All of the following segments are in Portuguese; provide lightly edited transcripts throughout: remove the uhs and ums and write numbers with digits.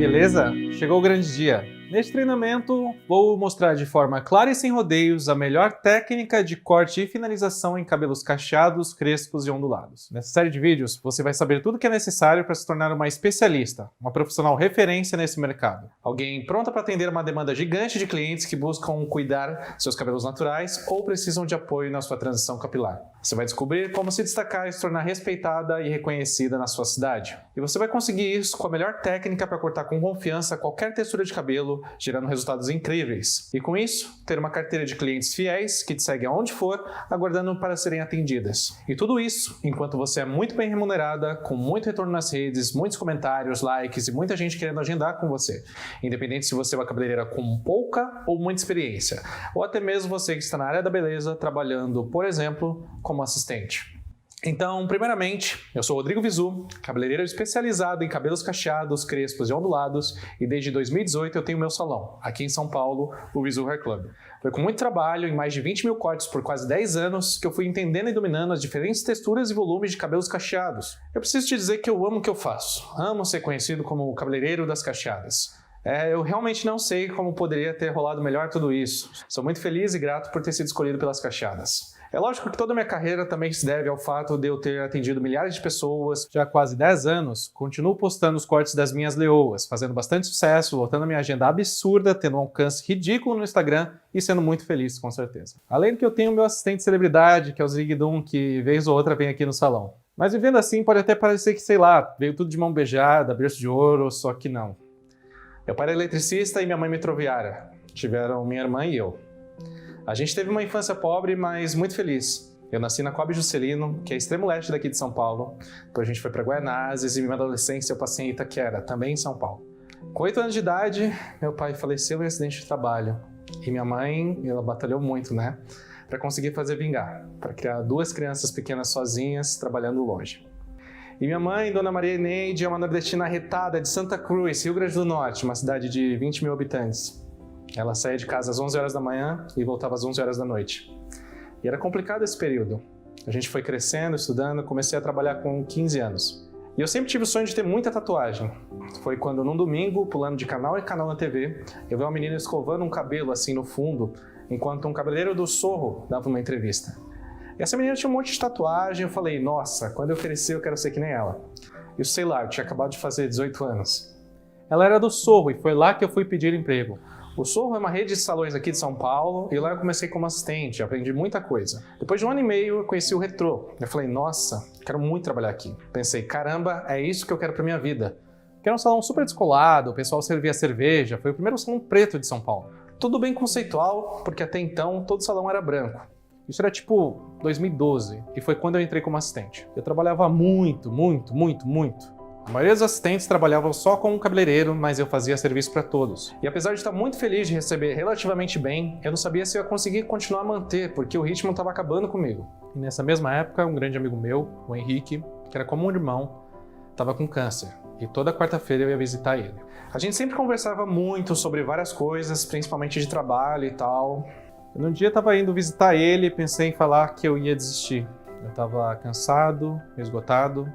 beleza? Chegou o grande dia. Neste treinamento, vou mostrar de forma clara e sem rodeios a melhor técnica de corte e finalização em cabelos cacheados, crespos e ondulados. Nessa série de vídeos, você vai saber tudo o que é necessário para se tornar uma especialista, uma profissional referência nesse mercado. Alguém pronta para atender uma demanda gigante de clientes que buscam cuidar seus cabelos naturais ou precisam de apoio na sua transição capilar. Você vai descobrir como se destacar e se tornar respeitada e reconhecida na sua cidade. E você vai conseguir isso com a melhor técnica para cortar com confiança qualquer textura de cabelo, gerando resultados incríveis. E com isso, ter uma carteira de clientes fiéis que te seguem aonde for, aguardando para serem atendidas. E tudo isso enquanto você é muito bem remunerada, com muito retorno nas redes, muitos comentários, likes e muita gente querendo agendar com você. Independente se você é uma cabeleireira com pouca ou muita experiência, ou até mesmo você que está na área da beleza, trabalhando, por exemplo, como assistente. Então, primeiramente, eu sou Rodrigo Visu, cabeleireiro especializado em cabelos cacheados, crespos e ondulados, e desde 2018 eu tenho meu salão, aqui em São Paulo, o Visu Hair Club. Foi com muito trabalho, em mais de 20 mil cortes por quase 10 anos, que eu fui entendendo e dominando as diferentes texturas e volumes de cabelos cacheados. Eu preciso te dizer que eu amo o que eu faço, amo ser conhecido como o cabeleireiro das cacheadas. Eu realmente não sei como poderia ter rolado melhor tudo isso. Sou muito feliz e grato por ter sido escolhido pelas cacheadas. É lógico que toda a minha carreira também se deve ao fato de eu ter atendido milhares de pessoas. Já há quase 10 anos, continuo postando os cortes das minhas leoas, fazendo bastante sucesso, lotando a minha agenda absurda, tendo um alcance ridículo no Instagram e sendo muito feliz, com certeza. Além do que eu tenho o meu assistente celebridade, que é o Zigdum, que vez ou outra vem aqui no salão. Mas vivendo assim pode até parecer que, sei lá, veio tudo de mão beijada, berço de ouro, só que não. Meu pai é eletricista e minha mãe metroviária. Tiveram minha irmã e eu. A gente teve uma infância pobre, mas muito feliz. Eu nasci na Coab Juscelino, que é extremo leste daqui de São Paulo. Depois a gente foi para Guaianazes e minha adolescência eu passei em Itaquera, também em São Paulo. Com 8 anos de idade, meu pai faleceu em um acidente de trabalho. E minha mãe, ela batalhou muito, né? Para conseguir fazer vingar, para criar 2 crianças pequenas sozinhas, trabalhando longe. E minha mãe, Dona Maria Eneide, é uma nordestina arretada de Santa Cruz, Rio Grande do Norte, uma cidade de 20 mil habitantes. Ela saía de casa às 11 horas da manhã e voltava às 11 horas da noite. E era complicado esse período. A gente foi crescendo, estudando, comecei a trabalhar com 15 anos. E eu sempre tive o sonho de ter muita tatuagem. Foi quando num domingo, pulando de canal em canal na TV, eu vi uma menina escovando um cabelo assim no fundo, enquanto um cabeleireiro do Sorro dava uma entrevista. E essa menina tinha um monte de tatuagem, eu falei, nossa, quando eu crescer eu quero ser que nem ela. E sei lá, eu tinha acabado de fazer 18 anos. Ela era do Sorro e foi lá que eu fui pedir emprego. O Sorro é uma rede de salões aqui de São Paulo e lá eu comecei como assistente, aprendi muita coisa. Depois de 1 ano e meio eu conheci o Retrô. Eu falei, nossa, quero muito trabalhar aqui. Pensei, caramba, é isso que eu quero pra minha vida. Que era um salão super descolado, o pessoal servia cerveja, foi o primeiro salão preto de São Paulo. Tudo bem conceitual, porque até então todo salão era branco. Isso era tipo 2012 e foi quando eu entrei como assistente. Eu trabalhava muito. A maioria dos assistentes trabalhavam só com um cabeleireiro, mas eu fazia serviço para todos. E apesar de estar muito feliz de receber relativamente bem, eu não sabia se eu ia conseguir continuar a manter, porque o ritmo estava acabando comigo. E nessa mesma época, um grande amigo meu, o Henrique, que era como um irmão, estava com câncer. E toda quarta-feira eu ia visitar ele. A gente sempre conversava muito sobre várias coisas, principalmente de trabalho e tal. Num dia eu estava indo visitar ele e pensei em falar que eu ia desistir. Eu estava cansado, esgotado.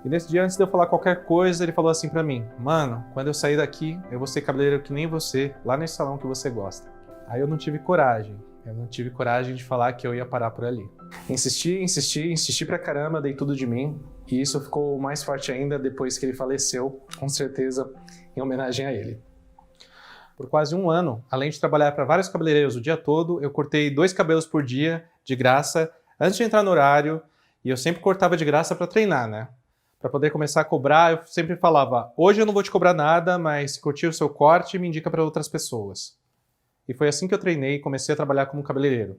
E nesse dia, antes de eu falar qualquer coisa, ele falou assim pra mim, mano, quando eu sair daqui, eu vou ser cabeleireiro que nem você, lá nesse salão que você gosta. Aí eu não tive coragem. Eu não tive coragem de falar que eu ia parar por ali. Insisti pra caramba, dei tudo de mim. E isso ficou mais forte ainda depois que ele faleceu, com certeza em homenagem a ele. Por quase 1 ano, além de trabalhar para vários cabeleireiros o dia todo, eu cortei 2 cabelos por dia, de graça, antes de entrar no horário, e eu sempre cortava de graça para treinar, né? Para poder começar a cobrar, eu sempre falava, hoje eu não vou te cobrar nada, mas se curtir o seu corte, me indica para outras pessoas. E foi assim que eu treinei e comecei a trabalhar como cabeleireiro.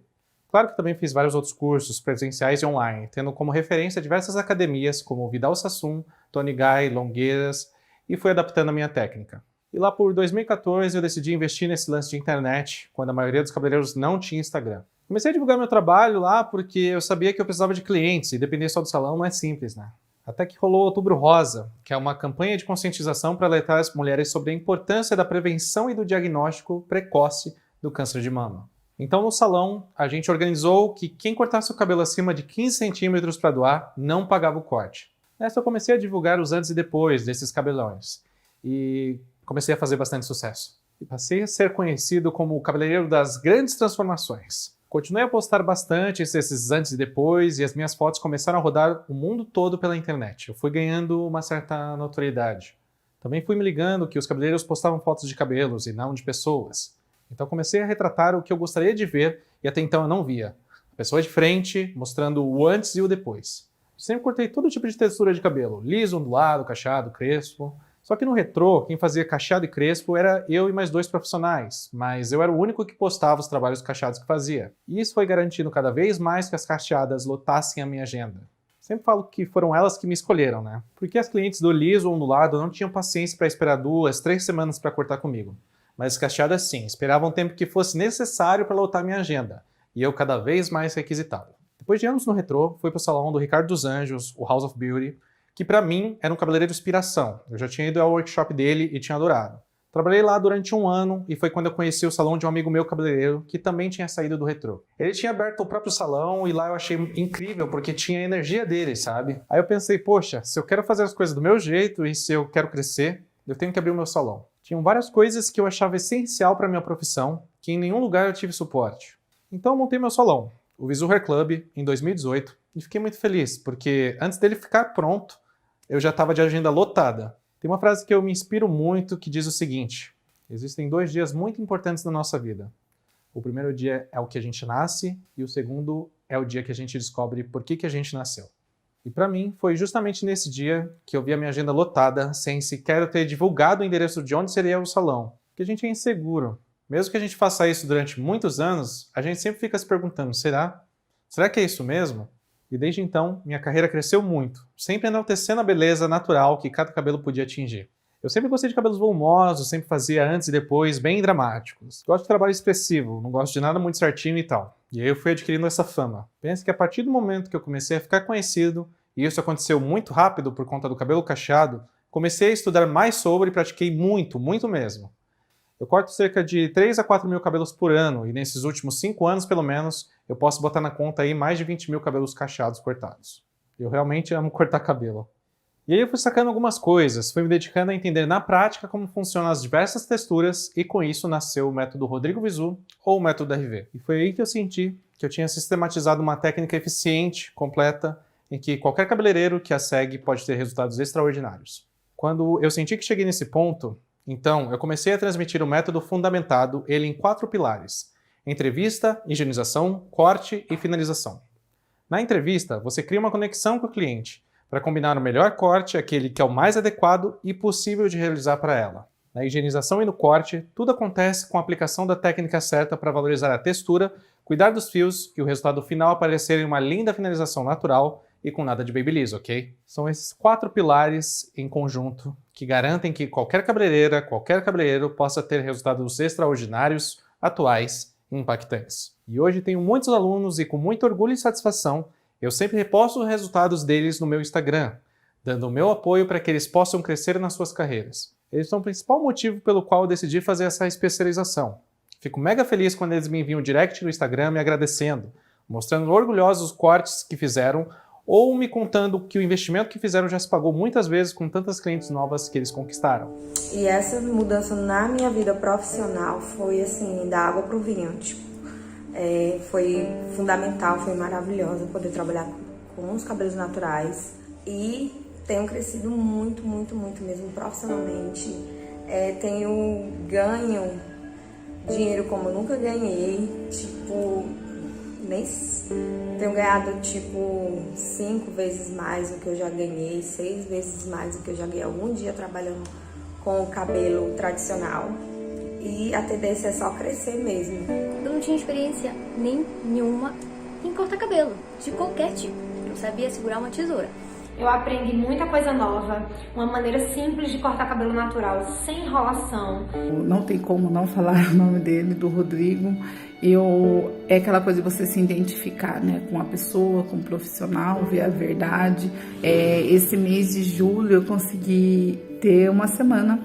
Claro que também fiz vários outros cursos, presenciais e online, tendo como referência diversas academias, como Vidal Sassoon, Tony Guy, Longueiras, e fui adaptando a minha técnica. E lá por 2014 eu decidi investir nesse lance de internet, quando a maioria dos cabeleireiros não tinha Instagram. Comecei a divulgar meu trabalho lá porque eu sabia que eu precisava de clientes, e depender só do salão não é simples, né? Até que rolou o Outubro Rosa, que é uma campanha de conscientização para alertar as mulheres sobre a importância da prevenção e do diagnóstico precoce do câncer de mama. Então no salão, a gente organizou que quem cortasse o cabelo acima de 15 centímetros para doar não pagava o corte. Nessa eu comecei a divulgar os antes e depois desses cabelões. E comecei a fazer bastante sucesso. E passei a ser conhecido como o cabeleireiro das grandes transformações. Continuei a postar bastante esses antes e depois, e as minhas fotos começaram a rodar o mundo todo pela internet. Eu fui ganhando uma certa notoriedade. Também fui me ligando que os cabeleireiros postavam fotos de cabelos e não de pessoas. Então comecei a retratar o que eu gostaria de ver e até então eu não via. A pessoa de frente, mostrando o antes e o depois. Sempre cortei todo tipo de textura de cabelo, liso, ondulado, cacheado, crespo. Só que no retrô, quem fazia cacheado e crespo era eu e mais 2 profissionais, mas eu era o único que postava os trabalhos cacheados que fazia. E isso foi garantindo cada vez mais que as cacheadas lotassem a minha agenda. Sempre falo que foram elas que me escolheram, né? Porque as clientes do liso ou ondulado não tinham paciência para esperar 2, 3 semanas para cortar comigo. Mas as cacheadas sim, esperavam o tempo que fosse necessário para lotar minha agenda. E eu cada vez mais requisitado. Depois de anos no retrô, fui para o salão do Ricardo dos Anjos, o House of Beauty, que para mim era um cabeleireiro de inspiração. Eu já tinha ido ao workshop dele e tinha adorado. Trabalhei lá durante 1 ano e foi quando eu conheci o salão de um amigo meu cabeleireiro que também tinha saído do retrô. Ele tinha aberto o próprio salão e lá eu achei incrível porque tinha a energia dele, sabe? Aí eu pensei, poxa, se eu quero fazer as coisas do meu jeito e se eu quero crescer, eu tenho que abrir o meu salão. Tinham várias coisas que eu achava essencial para minha profissão, que em nenhum lugar eu tive suporte. Então eu montei meu salão, o Visu Hair Club, em 2018, e fiquei muito feliz, porque antes dele ficar pronto, eu já estava de agenda lotada. Tem uma frase que eu me inspiro muito que diz o seguinte: existem 2 dias muito importantes na nossa vida. O primeiro dia é o que a gente nasce e o segundo é o dia que a gente descobre por que a gente nasceu. E para mim foi justamente nesse dia que eu vi a minha agenda lotada sem sequer ter divulgado o endereço de onde seria o salão. Porque a gente é inseguro. Mesmo que a gente faça isso durante muitos anos, a gente sempre fica se perguntando, será? Será que é isso mesmo? E desde então, minha carreira cresceu muito, sempre enaltecendo a beleza natural que cada cabelo podia atingir. Eu sempre gostei de cabelos volumosos, sempre fazia antes e depois bem dramáticos. Gosto de trabalho expressivo, não gosto de nada muito certinho e tal. E aí eu fui adquirindo essa fama. Penso que a partir do momento que eu comecei a ficar conhecido, e isso aconteceu muito rápido por conta do cabelo cacheado, comecei a estudar mais sobre e pratiquei muito mesmo. Eu corto cerca de 3 a 4 mil cabelos por ano, e nesses últimos 5 anos, pelo menos, eu posso botar na conta aí mais de 20 mil cabelos cacheados cortados. Eu realmente amo cortar cabelo. E aí eu fui sacando algumas coisas, fui me dedicando a entender na prática como funcionam as diversas texturas, e com isso nasceu o método Rodrigo Visu, ou o método RV. E foi aí que eu senti que eu tinha sistematizado uma técnica eficiente, completa, em que qualquer cabeleireiro que a segue pode ter resultados extraordinários. Quando eu senti que cheguei nesse ponto, então, eu comecei a transmitir o método fundamentado, ele em 4 pilares: entrevista, higienização, corte e finalização. Na entrevista, você cria uma conexão com o cliente, para combinar o melhor corte, aquele que é o mais adequado e possível de realizar para ela. Na higienização e no corte, tudo acontece com a aplicação da técnica certa para valorizar a textura, cuidar dos fios e o resultado final aparecer em uma linda finalização natural e com nada de babyliss, ok? São esses 4 pilares em conjunto que garantem que qualquer cabeleireira, qualquer cabeleireiro possa ter resultados extraordinários, atuais e impactantes. E hoje tenho muitos alunos e com muito orgulho e satisfação, eu sempre reposto os resultados deles no meu Instagram, dando o meu apoio para que eles possam crescer nas suas carreiras. Eles são o principal motivo pelo qual eu decidi fazer essa especialização. Fico mega feliz quando eles me enviam um direct no Instagram me agradecendo, mostrando orgulhosos os cortes que fizeram ou me contando que o investimento que fizeram já se pagou muitas vezes com tantas clientes novas que eles conquistaram. E essa mudança na minha vida profissional foi assim, da água pro vinho, foi fundamental, foi maravilhosa poder trabalhar com os cabelos naturais e tenho crescido muito mesmo profissionalmente. Tenho ganho dinheiro como eu nunca ganhei, tenho ganhado 5 vezes mais do que eu já ganhei, 6 vezes mais do que eu já ganhei algum dia trabalhando com o cabelo tradicional. E a tendência é só crescer mesmo. Eu não tinha experiência nenhuma em cortar cabelo, de qualquer tipo. Eu sabia segurar uma tesoura. Eu aprendi muita coisa nova, uma maneira simples de cortar cabelo natural, sem enrolação. Não tem como não falar o nome dele, do Rodrigo. É aquela coisa de você se identificar, né, com a pessoa, com o profissional, ver a verdade. Esse mês de julho eu consegui ter uma semana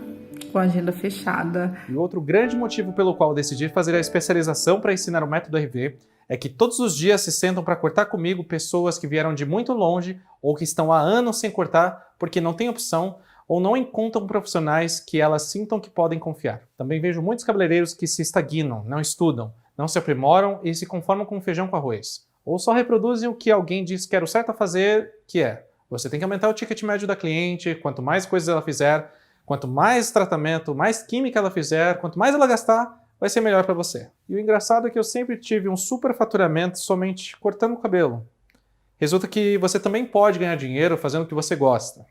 com a agenda fechada. E outro grande motivo pelo qual decidi fazer a especialização para ensinar o método RV é que todos os dias se sentam para cortar comigo pessoas que vieram de muito longe ou que estão há anos sem cortar porque não tem opção ou não encontram profissionais que elas sintam que podem confiar. Também vejo muitos cabeleireiros que se estagnam, não estudam, não se aprimoram e se conformam com feijão com arroz. Ou só reproduzem o que alguém diz que era o certo a fazer, que é: você tem que aumentar o ticket médio da cliente, quanto mais coisas ela fizer, quanto mais tratamento, mais química ela fizer, quanto mais ela gastar, vai ser melhor para você. E o engraçado é que eu sempre tive um superfaturamento somente cortando o cabelo. Resulta que você também pode ganhar dinheiro fazendo o que você gosta.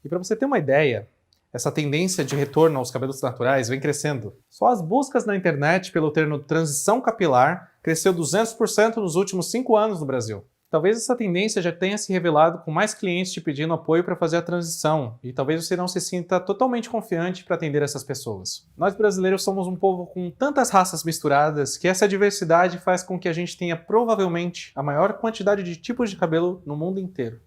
E para você ter uma ideia, essa tendência de retorno aos cabelos naturais vem crescendo. Só as buscas na internet pelo termo transição capilar cresceu 200% nos últimos 5 anos no Brasil. Talvez essa tendência já tenha se revelado com mais clientes te pedindo apoio para fazer a transição, e talvez você não se sinta totalmente confiante para atender essas pessoas. Nós brasileiros somos um povo com tantas raças misturadas que essa diversidade faz com que a gente tenha provavelmente a maior quantidade de tipos de cabelo no mundo inteiro.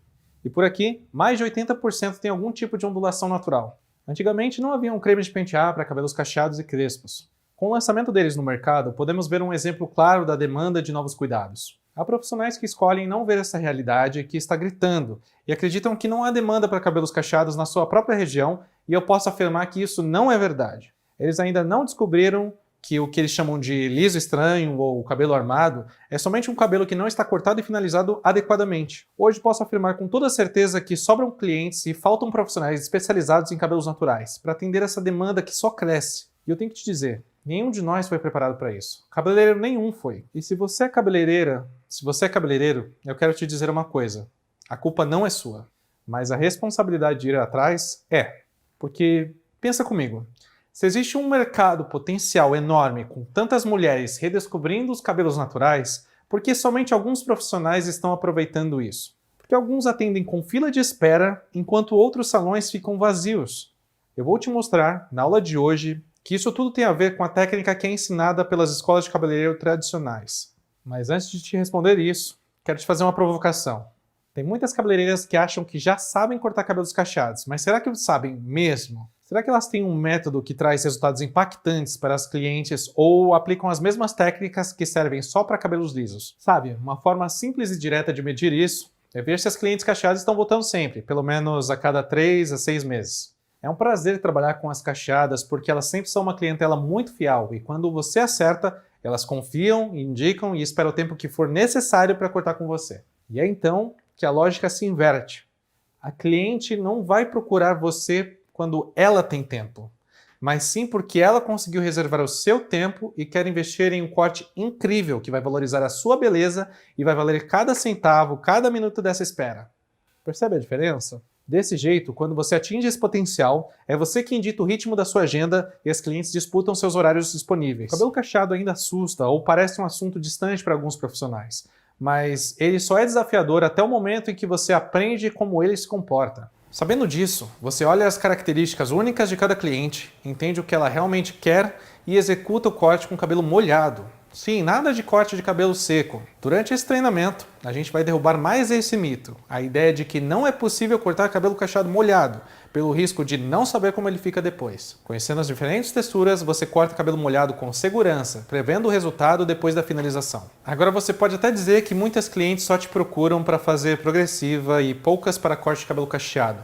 E por aqui, mais de 80% tem algum tipo de ondulação natural. Antigamente não havia um creme de pentear para cabelos cacheados e crespos. Com o lançamento deles no mercado, podemos ver um exemplo claro da demanda de novos cuidados. Há profissionais que escolhem não ver essa realidade que está gritando e acreditam que não há demanda para cabelos cacheados na sua própria região, e eu posso afirmar que isso não é verdade. Eles ainda não descobriram que o que eles chamam de liso estranho ou cabelo armado é somente um cabelo que não está cortado e finalizado adequadamente. Hoje posso afirmar com toda certeza que sobram clientes e faltam profissionais especializados em cabelos naturais para atender essa demanda que só cresce. E eu tenho que te dizer, nenhum de nós foi preparado para isso. Cabeleireiro nenhum foi. E se você é cabeleireira, se você é cabeleireiro, eu quero te dizer uma coisa. A culpa não é sua, mas a responsabilidade de ir atrás é. Porque, pensa comigo, se existe um mercado potencial enorme com tantas mulheres redescobrindo os cabelos naturais, por que somente alguns profissionais estão aproveitando isso? Porque alguns atendem com fila de espera, enquanto outros salões ficam vazios. Eu vou te mostrar, na aula de hoje, que isso tudo tem a ver com a técnica que é ensinada pelas escolas de cabeleireiro tradicionais. Mas antes de te responder isso, quero te fazer uma provocação. Tem muitas cabeleireiras que acham que já sabem cortar cabelos cacheados, mas será que sabem mesmo? Será que elas têm um método que traz resultados impactantes para as clientes ou aplicam as mesmas técnicas que servem só para cabelos lisos? Sabe, uma forma simples e direta de medir isso é ver se as clientes cacheadas estão voltando sempre, pelo menos a cada 3 a 6 meses. É um prazer trabalhar com as cacheadas porque elas sempre são uma clientela muito fiel e quando você acerta, elas confiam, indicam e esperam o tempo que for necessário para cortar com você. E é então que a lógica se inverte. A cliente não vai procurar você quando ela tem tempo, mas sim porque ela conseguiu reservar o seu tempo e quer investir em um corte incrível que vai valorizar a sua beleza e vai valer cada centavo, cada minuto dessa espera. Percebe a diferença? Desse jeito, quando você atinge esse potencial, é você quem dita o ritmo da sua agenda e as clientes disputam seus horários disponíveis. O cabelo cacheado ainda assusta ou parece um assunto distante para alguns profissionais, mas ele só é desafiador até o momento em que você aprende como ele se comporta. Sabendo disso, você olha as características únicas de cada cliente, entende o que ela realmente quer e executa o corte com cabelo molhado. Sim, nada de corte de cabelo seco. Durante esse treinamento, a gente vai derrubar mais esse mito, a ideia de que não é possível cortar cabelo cacheado molhado, pelo risco de não saber como ele fica depois. Conhecendo as diferentes texturas, você corta cabelo molhado com segurança, prevendo o resultado depois da finalização. Agora você pode até dizer que muitas clientes só te procuram para fazer progressiva e poucas para corte de cabelo cacheado,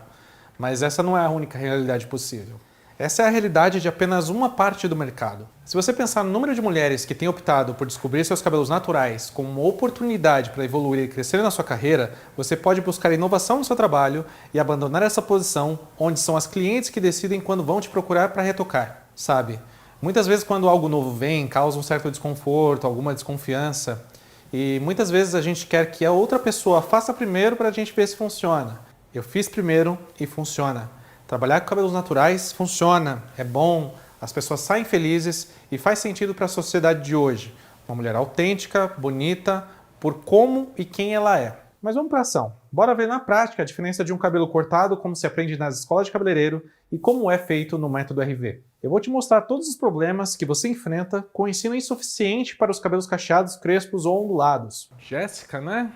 mas essa não é a única realidade possível. Essa é a realidade de apenas uma parte do mercado. Se você pensar no número de mulheres que têm optado por descobrir seus cabelos naturais como uma oportunidade para evoluir e crescer na sua carreira, você pode buscar inovação no seu trabalho e abandonar essa posição onde são as clientes que decidem quando vão te procurar para retocar. Sabe, muitas vezes quando algo novo vem, causa um certo desconforto, alguma desconfiança, e muitas vezes a gente quer que a outra pessoa faça primeiro para a gente ver se funciona. Eu fiz primeiro e funciona. Trabalhar com cabelos naturais funciona, é bom, as pessoas saem felizes e faz sentido para a sociedade de hoje. Uma mulher autêntica, bonita, por como e quem ela é. Mas vamos para a ação. Bora ver na prática a diferença de um cabelo cortado, como se aprende nas escolas de cabeleireiro, e como é feito no método RV. Eu vou te mostrar todos os problemas que você enfrenta com o ensino insuficiente para os cabelos cacheados, crespos ou ondulados. Jéssica, né?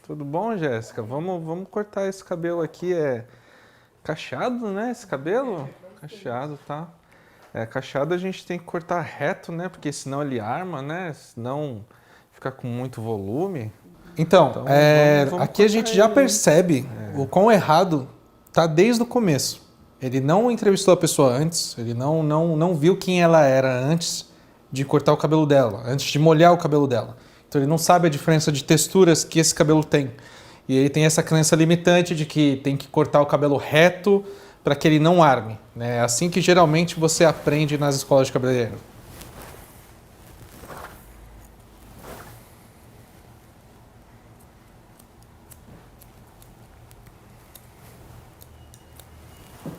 Tudo bom, Jéssica? Vamos cortar esse cabelo aqui, cacheado, né, esse cabelo? Cacheado, tá? Cacheado a gente tem que cortar reto, né, porque senão ele arma, né, senão fica com muito volume. Então vamos aqui a gente já percebe o quão errado tá desde o começo. ele não entrevistou a pessoa antes, ele não viu quem ela era antes de cortar o cabelo dela, antes de molhar o cabelo dela. Então ele não sabe a diferença de texturas que esse cabelo tem. E ele tem essa crença limitante de que tem que cortar o cabelo reto para que ele não arme, né? É assim que geralmente você aprende nas escolas de cabeleireiro.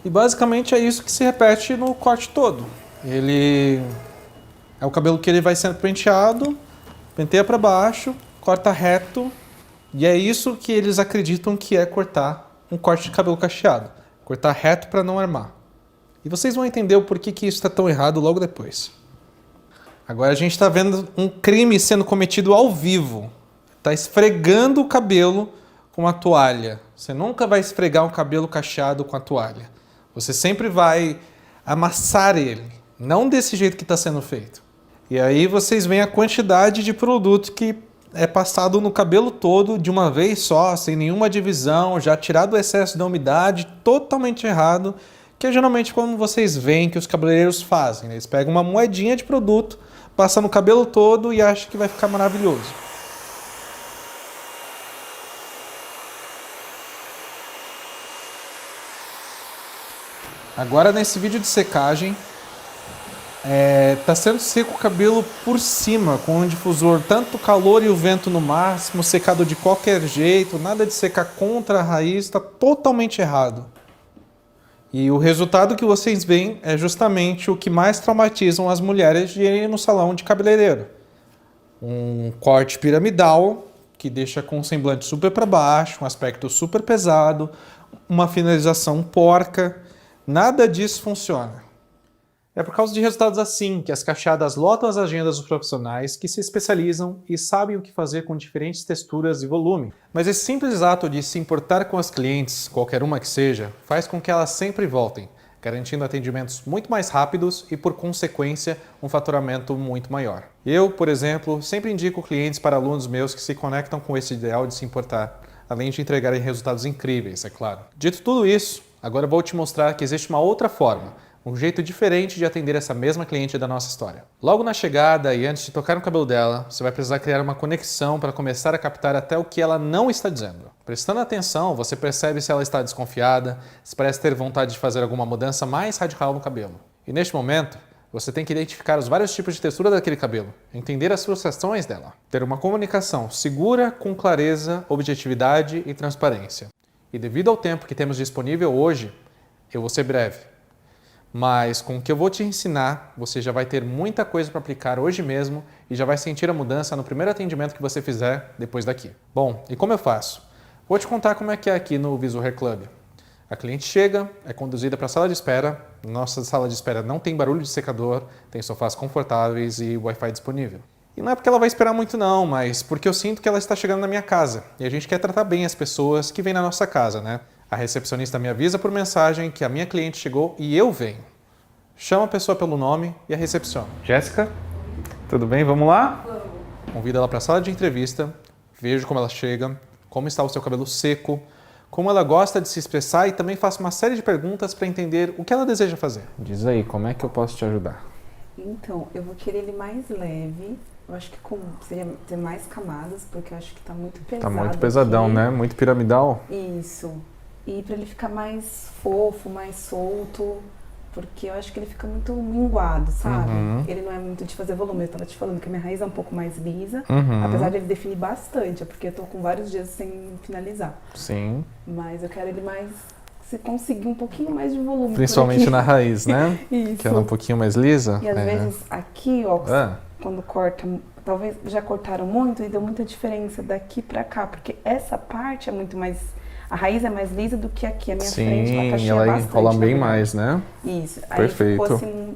E basicamente é isso que se repete no corte todo. Ele é o cabelo que ele vai sendo penteado, penteia para baixo, corta reto, e é isso que eles acreditam que é cortar um corte de cabelo cacheado. Cortar reto para não armar. E vocês vão entender o porquê que isso está tão errado logo depois. Agora a gente está vendo um crime sendo cometido ao vivo. Está esfregando o cabelo com a toalha. Você nunca vai esfregar um cabelo cacheado com a toalha. Você sempre vai amassar ele, não desse jeito que está sendo feito. E aí vocês veem a quantidade de produto que é passado no cabelo todo de uma vez só, sem nenhuma divisão, já tirado o excesso da umidade, totalmente errado, que é geralmente como vocês veem que os cabeleireiros fazem. Eles pegam uma moedinha de produto, passam no cabelo todo e acham que vai ficar maravilhoso. Agora nesse vídeo de secagem, tá sendo seco o cabelo por cima, com um difusor tanto o calor e o vento no máximo, secado de qualquer jeito, nada de secar contra a raiz, está totalmente errado. E o resultado que vocês veem é justamente o que mais traumatizam as mulheres de irem no salão de cabeleireiro. Um corte piramidal, que deixa com um semblante super para baixo, um aspecto super pesado, uma finalização porca. Nada disso funciona. É por causa de resultados assim que as cacheadas lotam as agendas dos profissionais que se especializam e sabem o que fazer com diferentes texturas e volume. Mas esse simples ato de se importar com as clientes, qualquer uma que seja, faz com que elas sempre voltem, garantindo atendimentos muito mais rápidos e, por consequência, um faturamento muito maior. Eu, por exemplo, sempre indico clientes para alunos meus que se conectam com esse ideal de se importar, além de entregarem resultados incríveis, é claro. Dito tudo isso, agora vou te mostrar que existe uma outra forma, um jeito diferente de atender essa mesma cliente da nossa história. Logo na chegada e antes de tocar no cabelo dela, você vai precisar criar uma conexão para começar a captar até o que ela não está dizendo. Prestando atenção, você percebe se ela está desconfiada, se parece ter vontade de fazer alguma mudança mais radical no cabelo. E neste momento, você tem que identificar os vários tipos de textura daquele cabelo, entender as frustrações dela, ter uma comunicação segura, com clareza, objetividade e transparência. E devido ao tempo que temos disponível hoje, eu vou ser breve. Mas com o que eu vou te ensinar, você já vai ter muita coisa para aplicar hoje mesmo e já vai sentir a mudança no primeiro atendimento que você fizer depois daqui. Bom, e como eu faço? Vou te contar como é que é aqui no Visual Hair Club. A cliente chega, é conduzida para a sala de espera. Nossa sala de espera não tem barulho de secador, tem sofás confortáveis e Wi-Fi disponível. E não é porque ela vai esperar muito não, mas porque eu sinto que ela está chegando na minha casa. E a gente quer tratar bem as pessoas que vêm na nossa casa, né? A recepcionista me avisa por mensagem que a minha cliente chegou e eu venho. Chama a pessoa pelo nome e a recepciona. Jéssica, tudo bem? Vamos lá? Vamos. Convido ela para a sala de entrevista, vejo como ela chega, como está o seu cabelo seco, como ela gosta de se expressar e também faço uma série de perguntas para entender o que ela deseja fazer. Diz aí, como é que eu posso te ajudar? Então, eu vou querer ele mais leve. Eu acho que seria ter mais camadas, porque eu acho que tá muito pesado. Tá muito pesadão, aqui, né? Muito piramidal. Isso. E para ele ficar mais fofo, mais solto, porque eu acho que ele fica muito minguado, sabe? Uhum. Ele não é muito de fazer volume. Eu tava te falando que a minha raiz é um pouco mais lisa, apesar de ele definir bastante, é porque eu tô com vários dias sem finalizar. Sim. Mas eu quero ele mais, se conseguir um pouquinho mais de volume. Principalmente na raiz, né? Isso. Que ela é um pouquinho mais lisa. E às vezes aqui, ó, quando corta, talvez já cortaram muito e deu muita diferença daqui pra cá, porque essa parte é muito mais... A raiz é mais lisa do que aqui, a minha frente ela cacheia ela bastante. Enrola bem mais, né? Isso. Perfeito. Aí ficou assim,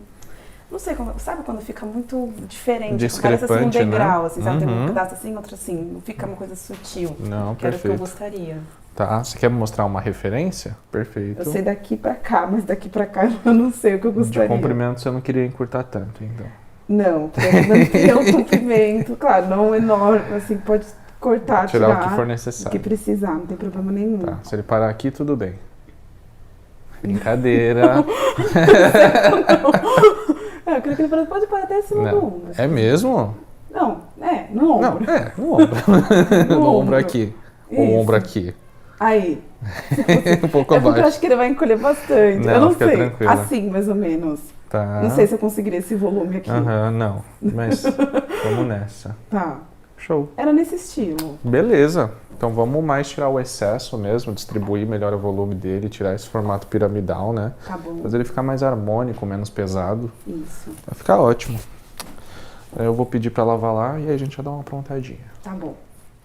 não sei, sabe quando fica muito diferente? Discrepante, parece assim um degrau, né? assim, sabe? Tem um pedaço assim, outro assim. Não fica uma coisa sutil. Não, que era o perfeito. que eu gostaria. Tá, você quer me mostrar uma referência? Perfeito. Eu sei daqui pra cá, mas daqui pra cá eu não sei o que eu gostaria. De comprimento você não queria encurtar tanto, então? Não, quero manter o comprimento, claro, não enorme, assim, pode... cortar, tirar o que for necessário. O que precisar, não tem problema nenhum. Tá, se ele parar aqui, tudo bem. Brincadeira. Eu queria que ele falasse, pode parar até acima do ombro. É mesmo? Não, no ombro. Não, no ombro. No ombro aqui. Isso. O ombro aqui. Aí. Um pouco É porque eu abaixo. acho que ele vai encolher bastante. Não, eu não fica sei. tranquila. Assim, mais ou menos. Tá. Não sei se eu conseguiria esse volume aqui. Aham, não. Mas vamos nessa. Tá. Show. Era nesse estilo. Beleza. Então vamos mais tirar o excesso mesmo, distribuir melhor o volume dele, tirar esse formato piramidal, né? Tá bom. Fazer ele ficar mais harmônico, menos pesado. Isso. Vai ficar ótimo. Eu vou pedir pra lavar lá e aí a gente vai dar uma aprontadinha. Tá bom.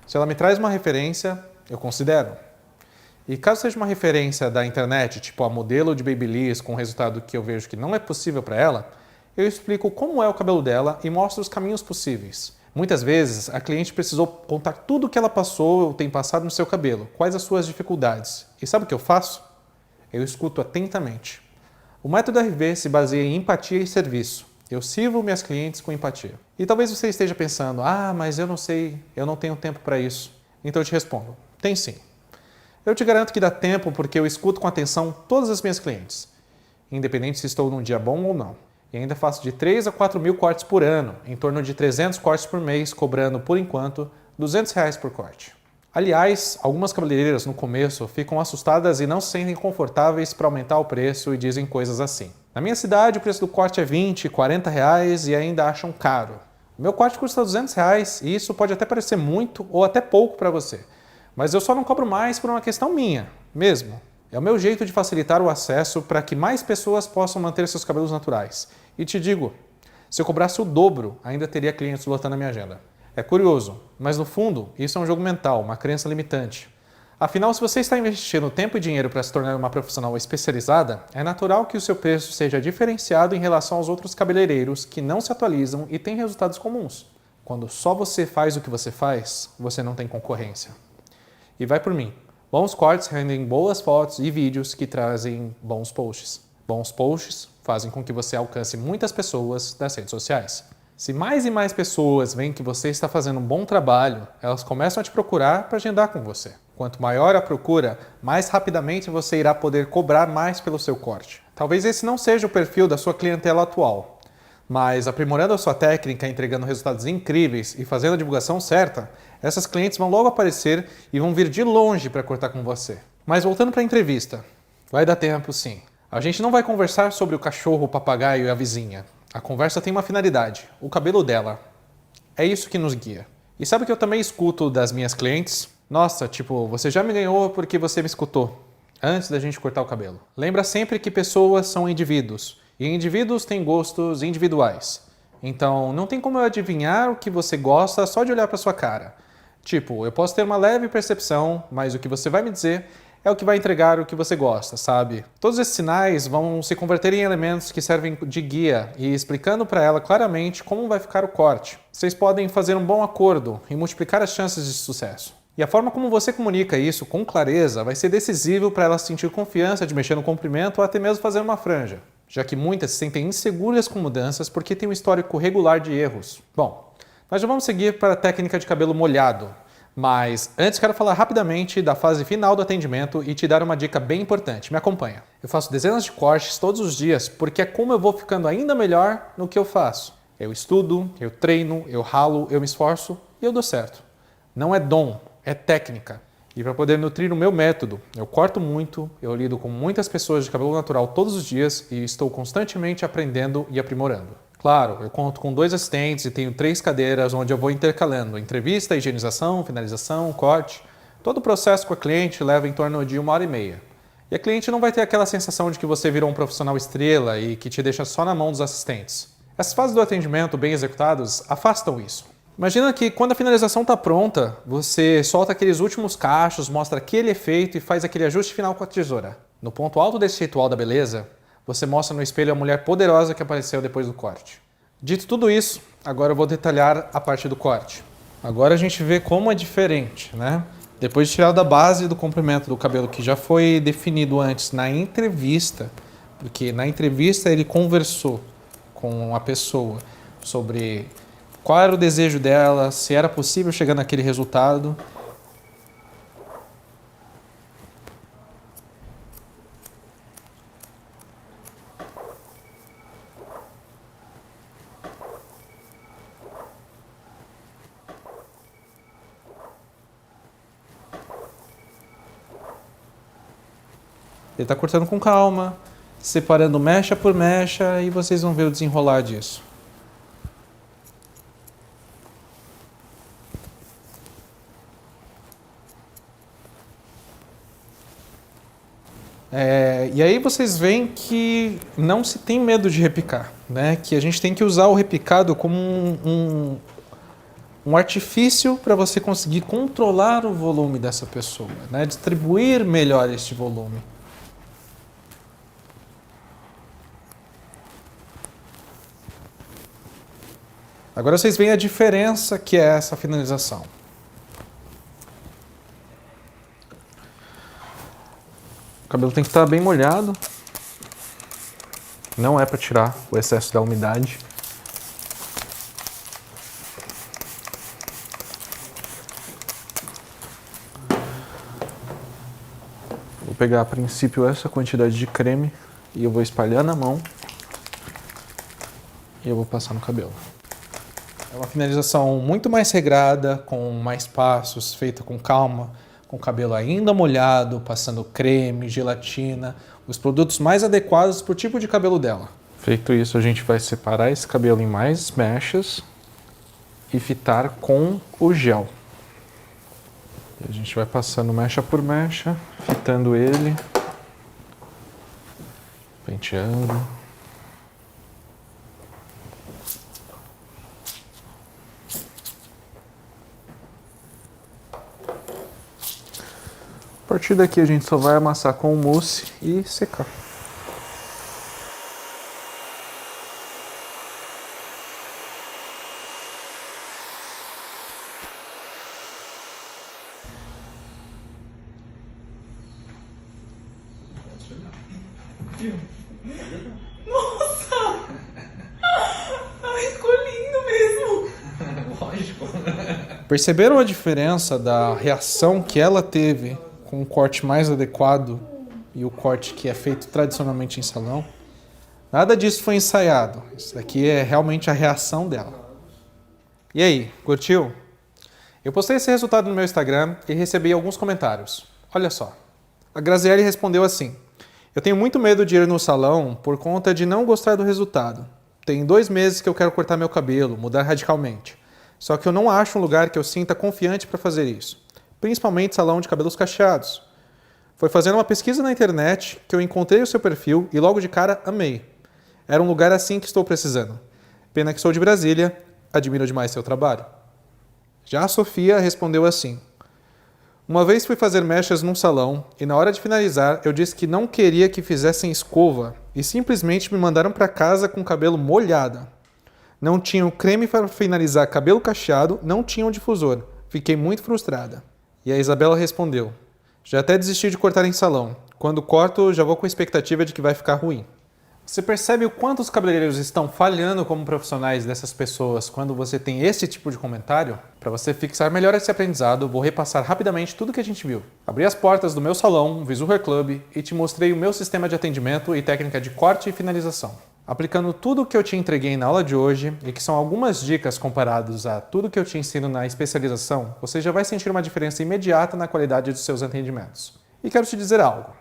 Se ela me traz uma referência, eu considero. E caso seja uma referência da internet, tipo a modelo de Babyliss com um resultado que eu vejo que não é possível para ela, eu explico como é o cabelo dela e mostro os caminhos possíveis. Muitas vezes, a cliente precisou contar tudo o que ela passou ou tem passado no seu cabelo, quais as suas dificuldades. E sabe o que eu faço? Eu escuto atentamente. O método RV se baseia em empatia e serviço. Eu sirvo minhas clientes com empatia. E talvez você esteja pensando, mas eu não sei, eu não tenho tempo para isso. Então eu te respondo, tem sim. Eu te garanto que dá tempo porque eu escuto com atenção todas as minhas clientes, independente se estou num dia bom ou não. E ainda faço de 3 a 4 mil cortes por ano, em torno de 300 cortes por mês, cobrando, por enquanto, R$200 por corte. Aliás, algumas cabeleireiras no começo ficam assustadas e não se sentem confortáveis para aumentar o preço e dizem coisas assim. Na minha cidade, o preço do corte é R$20, R$40 e ainda acham caro. O meu corte custa R$200 e isso pode até parecer muito ou até pouco para você. Mas eu só não cobro mais por uma questão minha, mesmo. É o meu jeito de facilitar o acesso para que mais pessoas possam manter seus cabelos naturais. E te digo, se eu cobrasse o dobro, ainda teria clientes lotando a minha agenda. É curioso, mas no fundo, isso é um jogo mental, uma crença limitante. Afinal, se você está investindo tempo e dinheiro para se tornar uma profissional especializada, é natural que o seu preço seja diferenciado em relação aos outros cabeleireiros que não se atualizam e têm resultados comuns. Quando só você faz o que você faz, você não tem concorrência. E vai por mim. Bons cortes rendem boas fotos e vídeos que trazem bons posts. Bons posts fazem com que você alcance muitas pessoas das redes sociais. Se mais e mais pessoas veem que você está fazendo um bom trabalho, elas começam a te procurar para agendar com você. Quanto maior a procura, mais rapidamente você irá poder cobrar mais pelo seu corte. Talvez esse não seja o perfil da sua clientela atual, mas aprimorando a sua técnica, entregando resultados incríveis e fazendo a divulgação certa, essas clientes vão logo aparecer e vão vir de longe para cortar com você. Mas voltando para a entrevista, vai dar tempo sim. A gente não vai conversar sobre o cachorro, o papagaio e a vizinha. A conversa tem uma finalidade, o cabelo dela. É isso que nos guia. E sabe o que eu também escuto das minhas clientes? Nossa, você já me ganhou porque você me escutou, antes da gente cortar o cabelo. Lembra sempre que pessoas são indivíduos, e indivíduos têm gostos individuais. Então, não tem como eu adivinhar o que você gosta só de olhar para sua cara. Eu posso ter uma leve percepção, mas o que você vai me dizer é o que vai entregar o que você gosta, sabe? Todos esses sinais vão se converter em elementos que servem de guia e explicando para ela claramente como vai ficar o corte. Vocês podem fazer um bom acordo e multiplicar as chances de sucesso. E a forma como você comunica isso com clareza vai ser decisivo para ela sentir confiança de mexer no comprimento ou até mesmo fazer uma franja, já que muitas se sentem inseguras com mudanças porque tem um histórico regular de erros. Bom, nós já vamos seguir para a técnica de cabelo molhado, mas antes quero falar rapidamente da fase final do atendimento e te dar uma dica bem importante. Me acompanha. Eu faço dezenas de cortes todos os dias porque é como eu vou ficando ainda melhor no que eu faço. Eu estudo, eu treino, eu ralo, eu me esforço e eu dou certo. Não é dom, é técnica. E para poder nutrir o meu método, eu corto muito, eu lido com muitas pessoas de cabelo natural todos os dias e estou constantemente aprendendo e aprimorando. Claro, eu conto com 2 assistentes e tenho 3 cadeiras onde eu vou intercalando entrevista, higienização, finalização, corte. Todo o processo com a cliente leva em torno de 1h30. E a cliente não vai ter aquela sensação de que você virou um profissional estrela e que te deixa só na mão dos assistentes. Essas fases do atendimento bem executadas afastam isso. Imagina que quando a finalização está pronta, você solta aqueles últimos cachos, mostra aquele efeito e faz aquele ajuste final com a tesoura. No ponto alto desse ritual da beleza, você mostra no espelho a mulher poderosa que apareceu depois do corte. Dito tudo isso, agora eu vou detalhar a parte do corte. Agora a gente vê como é diferente, né? Depois de tirar da base do comprimento do cabelo que já foi definido antes na entrevista, porque na entrevista ele conversou com a pessoa sobre qual era o desejo dela, se era possível chegar naquele resultado. Ele está cortando com calma, separando mecha por mecha, e vocês vão ver o desenrolar disso. E aí vocês veem que não se tem medo de repicar, né? Que a gente tem que usar o repicado como um artifício para você conseguir controlar o volume dessa pessoa, né? Distribuir melhor este volume. Agora vocês veem a diferença que é essa finalização. O cabelo tem que estar bem molhado. Não é para tirar o excesso da umidade. Vou pegar a princípio essa quantidade de creme e eu vou espalhar na mão e eu vou passar no cabelo. É uma finalização muito mais regrada, com mais passos, feita com calma, com o cabelo ainda molhado, passando creme, gelatina, os produtos mais adequados para o tipo de cabelo dela. Feito isso, a gente vai separar esse cabelo em mais mechas e fitar com o gel. A gente vai passando mecha por mecha, fitando ele, penteando. A partir daqui a gente só vai amassar com o mousse e secar. Nossa! Ai, ficou lindo mesmo! Lógico. Perceberam a diferença da reação que ela teve com o corte mais adequado e o corte que é feito tradicionalmente em salão? Nada disso foi ensaiado. Isso daqui é realmente a reação dela. E aí, curtiu? Eu postei esse resultado no meu Instagram e recebi alguns comentários. Olha só. A Graziele respondeu assim: eu tenho muito medo de ir no salão por conta de não gostar do resultado. Tem 2 meses que eu quero cortar meu cabelo, mudar radicalmente. Só que eu não acho um lugar que eu sinta confiante para fazer isso. Principalmente salão de cabelos cacheados. Foi fazendo uma pesquisa na internet que eu encontrei o seu perfil e logo de cara amei. Era um lugar assim que estou precisando. Pena que sou de Brasília, admiro demais seu trabalho. Já a Sofia respondeu assim: uma vez fui fazer mechas num salão e na hora de finalizar eu disse que não queria que fizessem escova e simplesmente me mandaram para casa com o cabelo molhado. Não tinham creme para finalizar cabelo cacheado, não tinham difusor. Fiquei muito frustrada. E a Isabela respondeu: já até desisti de cortar em salão. Quando corto, já vou com a expectativa de que vai ficar ruim. Você percebe o quanto os cabeleireiros estão falhando como profissionais dessas pessoas quando você tem esse tipo de comentário? Para você fixar melhor esse aprendizado, vou repassar rapidamente tudo que a gente viu. Abri as portas do meu salão, Visu Hair Club, e te mostrei o meu sistema de atendimento e técnica de corte e finalização. Aplicando tudo o que eu te entreguei na aula de hoje, e que são algumas dicas comparadas a tudo que eu te ensino na especialização, você já vai sentir uma diferença imediata na qualidade dos seus atendimentos. E quero te dizer algo.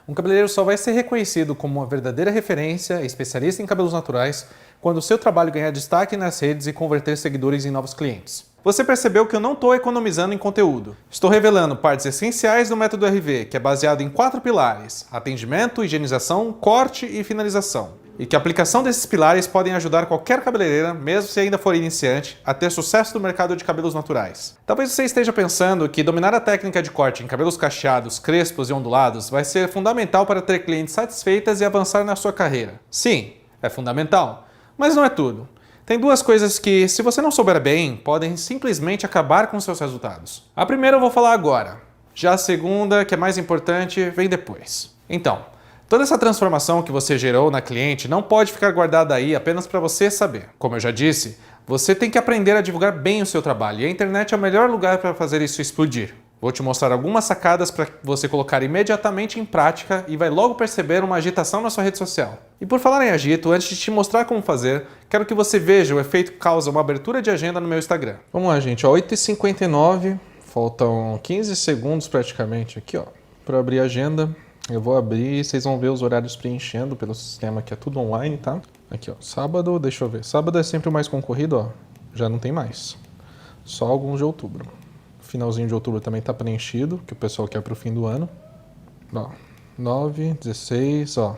Um cabeleireiro só vai ser reconhecido como uma verdadeira referência, especialista em cabelos naturais, quando o seu trabalho ganhar destaque nas redes e converter seguidores em novos clientes. Você percebeu que eu não estou economizando em conteúdo. Estou revelando partes essenciais do método RV, que é baseado em 4 pilares: atendimento, higienização, corte e finalização. E que a aplicação desses pilares podem ajudar qualquer cabeleireira, mesmo se ainda for iniciante, a ter sucesso no mercado de cabelos naturais. Talvez você esteja pensando que dominar a técnica de corte em cabelos cacheados, crespos e ondulados vai ser fundamental para ter clientes satisfeitas e avançar na sua carreira. Sim, é fundamental, mas não é tudo. Tem 2 coisas que, se você não souber bem, podem simplesmente acabar com seus resultados. A primeira eu vou falar agora. Já a segunda, que é mais importante, vem depois. Então, toda essa transformação que você gerou na cliente não pode ficar guardada aí apenas para você saber. Como eu já disse, você tem que aprender a divulgar bem o seu trabalho e a internet é o melhor lugar para fazer isso explodir. Vou te mostrar algumas sacadas para você colocar imediatamente em prática e vai logo perceber uma agitação na sua rede social. E por falar em agito, antes de te mostrar como fazer, quero que você veja o efeito que causa uma abertura de agenda no meu Instagram. Vamos lá, gente, 8h59, faltam 15 segundos praticamente aqui, ó, para abrir a agenda. Eu vou abrir e vocês vão ver os horários preenchendo pelo sistema, que é tudo online, tá? Aqui, ó, sábado, deixa eu ver. Sábado é sempre o mais concorrido, ó. Já não tem mais. Só alguns de outubro. Finalzinho de outubro também tá preenchido, que o pessoal quer pro fim do ano. Ó, 9, 16, ó.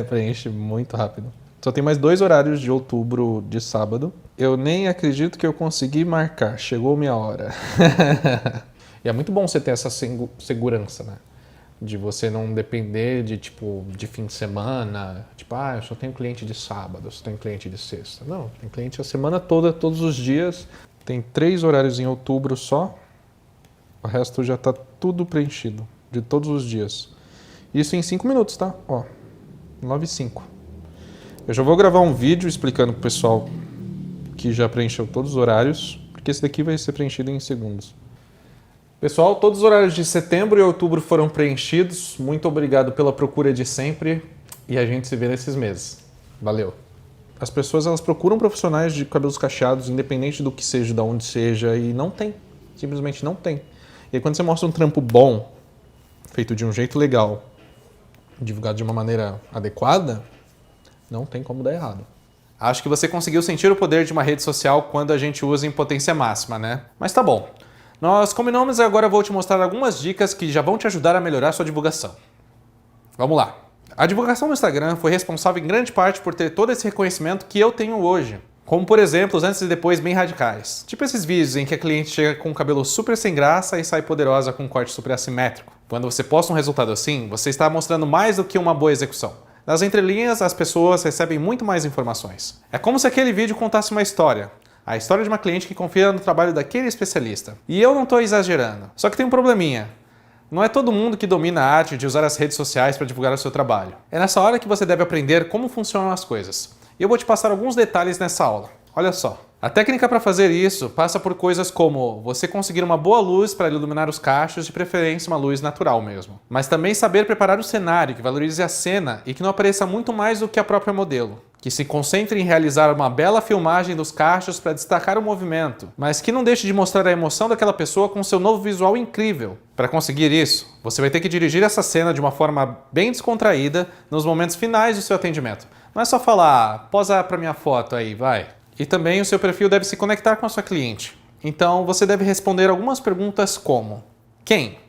Preenche muito rápido. Só tem mais 2 horários de outubro de sábado. Eu nem acredito que eu consegui marcar. Chegou minha hora. E é muito bom você ter essa segurança, né? De você não depender de, tipo, de fim de semana. Tipo, eu só tenho cliente de sábado, eu só tenho cliente de sexta. Não, tem cliente a semana toda, todos os dias. Tem 3 horários em outubro só. O resto já tá tudo preenchido, de todos os dias. Isso em 5 minutos, tá? Ó, 9h05. Eu já vou gravar um vídeo explicando pro pessoal que já preencheu todos os horários, porque esse daqui vai ser preenchido em segundos. Pessoal, todos os horários de setembro e outubro foram preenchidos. Muito obrigado pela procura de sempre e a gente se vê nesses meses. Valeu! As pessoas, elas procuram profissionais de cabelos cacheados, independente do que seja, de onde seja, e não tem. Simplesmente não tem. E aí, quando você mostra um trampo bom, feito de um jeito legal, divulgado de uma maneira adequada, não tem como dar errado. Acho que você conseguiu sentir o poder de uma rede social quando a gente usa em potência máxima, né? Mas tá bom. Nós combinamos e agora eu vou te mostrar algumas dicas que já vão te ajudar a melhorar sua divulgação. Vamos lá. A divulgação no Instagram foi responsável em grande parte por ter todo esse reconhecimento que eu tenho hoje. Como, por exemplo, os antes e depois bem radicais. Tipo esses vídeos em que a cliente chega com o cabelo super sem graça e sai poderosa com um corte super assimétrico. Quando você posta um resultado assim, você está mostrando mais do que uma boa execução. Nas entrelinhas, as pessoas recebem muito mais informações. É como se aquele vídeo contasse uma história. A história de uma cliente que confia no trabalho daquele especialista. E eu não estou exagerando. Só que tem um probleminha. Não é todo mundo que domina a arte de usar as redes sociais para divulgar o seu trabalho. É nessa hora que você deve aprender como funcionam as coisas. E eu vou te passar alguns detalhes nessa aula. Olha só. A técnica para fazer isso passa por coisas como você conseguir uma boa luz para iluminar os cachos, de preferência uma luz natural mesmo. Mas também saber preparar o cenário que valorize a cena e que não apareça muito mais do que a própria modelo. Que se concentre em realizar uma bela filmagem dos cachos para destacar o movimento, mas que não deixe de mostrar a emoção daquela pessoa com seu novo visual incrível. Para conseguir isso, você vai ter que dirigir essa cena de uma forma bem descontraída nos momentos finais do seu atendimento. Não é só falar, posa para minha foto aí, vai. E também o seu perfil deve se conectar com a sua cliente. Então você deve responder algumas perguntas como: quem?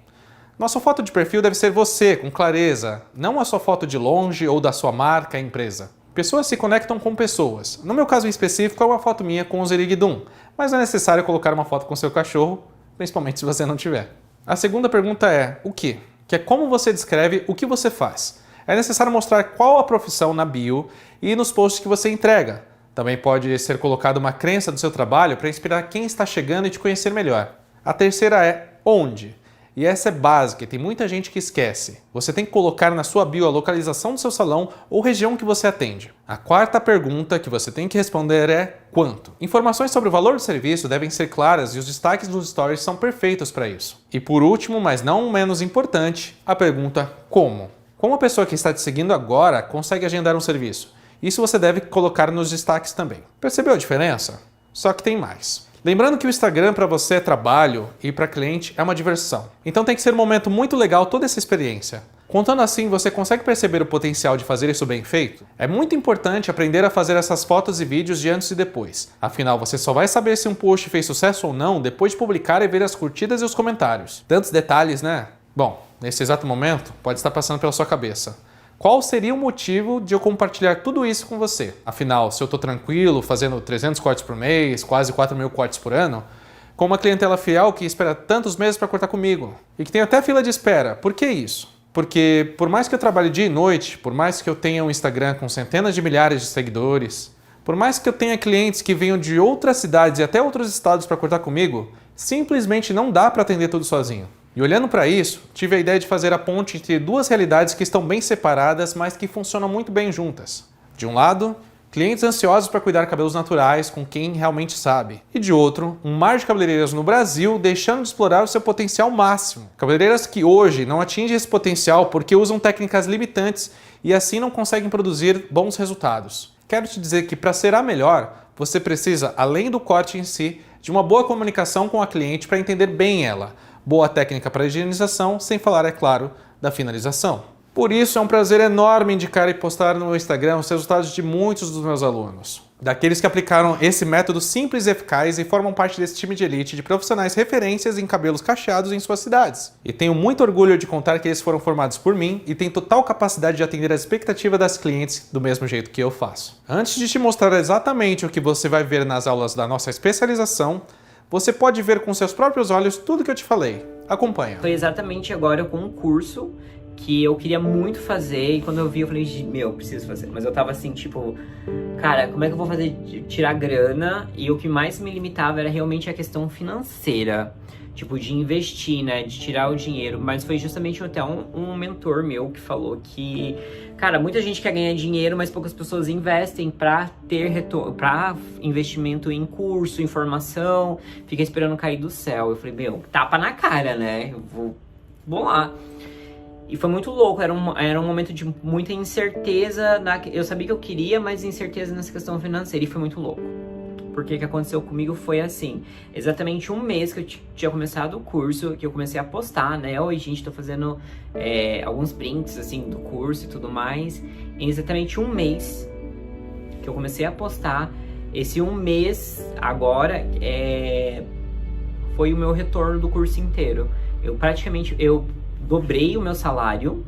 Nossa foto de perfil deve ser você, com clareza, não a sua foto de longe ou da sua marca, empresa. Pessoas se conectam com pessoas. No meu caso em específico é uma foto minha com o Ziriguidum, mas não é necessário colocar uma foto com seu cachorro, principalmente se você não tiver. A segunda pergunta é o que? Que é como você descreve o que você faz. É necessário mostrar qual a profissão na bio e nos posts que você entrega. Também pode ser colocada uma crença do seu trabalho para inspirar quem está chegando e te conhecer melhor. A terceira é onde. E essa é básica e tem muita gente que esquece. Você tem que colocar na sua bio a localização do seu salão ou região que você atende. A quarta pergunta que você tem que responder é quanto. Informações sobre o valor do serviço devem ser claras e os destaques dos stories são perfeitos para isso. E por último, mas não menos importante, a pergunta como. Como a pessoa que está te seguindo agora consegue agendar um serviço? Isso você deve colocar nos destaques também. Percebeu a diferença? Só que tem mais. Lembrando que o Instagram para você é trabalho e para cliente é uma diversão. Então tem que ser um momento muito legal toda essa experiência. Contando assim, você consegue perceber o potencial de fazer isso bem feito? É muito importante aprender a fazer essas fotos e vídeos de antes e depois. Afinal, você só vai saber se um post fez sucesso ou não depois de publicar e ver as curtidas e os comentários. Tantos detalhes, né? Bom, nesse exato momento, pode estar passando pela sua cabeça. Qual seria o motivo de eu compartilhar tudo isso com você? Afinal, se eu estou tranquilo, fazendo 300 cortes por mês, quase 4.000 cortes por ano, com uma clientela fiel que espera tantos meses para cortar comigo, e que tem até fila de espera. Por que isso? Porque por mais que eu trabalhe dia e noite, por mais que eu tenha um Instagram com centenas de milhares de seguidores, por mais que eu tenha clientes que venham de outras cidades e até outros estados para cortar comigo, simplesmente não dá para atender tudo sozinho. E olhando para isso, tive a ideia de fazer a ponte entre duas realidades que estão bem separadas, mas que funcionam muito bem juntas. De um lado, clientes ansiosos para cuidar cabelos naturais com quem realmente sabe. E de outro, um mar de cabeleireiras no Brasil deixando de explorar o seu potencial máximo. Cabeleireiras que hoje não atingem esse potencial porque usam técnicas limitantes e assim não conseguem produzir bons resultados. Quero te dizer que para ser a melhor, você precisa, além do corte em si, de uma boa comunicação com a cliente para entender bem ela. Boa técnica para higienização, sem falar, é claro, da finalização. Por isso, é um prazer enorme indicar e postar no meu Instagram os resultados de muitos dos meus alunos. Daqueles que aplicaram esse método simples e eficaz e formam parte desse time de elite de profissionais referências em cabelos cacheados em suas cidades. E tenho muito orgulho de contar que eles foram formados por mim e têm total capacidade de atender a expectativa das clientes do mesmo jeito que eu faço. Antes de te mostrar exatamente o que você vai ver nas aulas da nossa especialização, você pode ver com seus próprios olhos tudo que eu te falei. Acompanha. Foi exatamente agora com um curso que eu queria muito fazer, e quando eu vi eu falei, meu, preciso fazer. Mas eu tava assim, tipo, cara, como é que eu vou fazer tirar grana? E o que mais me limitava era realmente a questão financeira, tipo, de investir, né, de tirar o dinheiro. Mas foi justamente até um mentor meu que falou que, cara, muita gente quer ganhar dinheiro, mas poucas pessoas investem pra ter retorno, pra investimento em curso, em formação, fica esperando cair do céu. Eu falei, meu, tapa na cara, né, vou lá. E foi muito louco, era um momento de muita incerteza, eu sabia que eu queria, mas incerteza nessa questão financeira, e foi muito louco. Porque o que aconteceu comigo foi assim, exatamente um mês que eu tinha começado o curso, que eu comecei a postar, né, oi gente, tô fazendo alguns prints, assim, do curso e tudo mais. Em exatamente um mês que eu comecei a postar, esse um mês agora foi o meu retorno do curso inteiro. Eu dobrei o meu salário,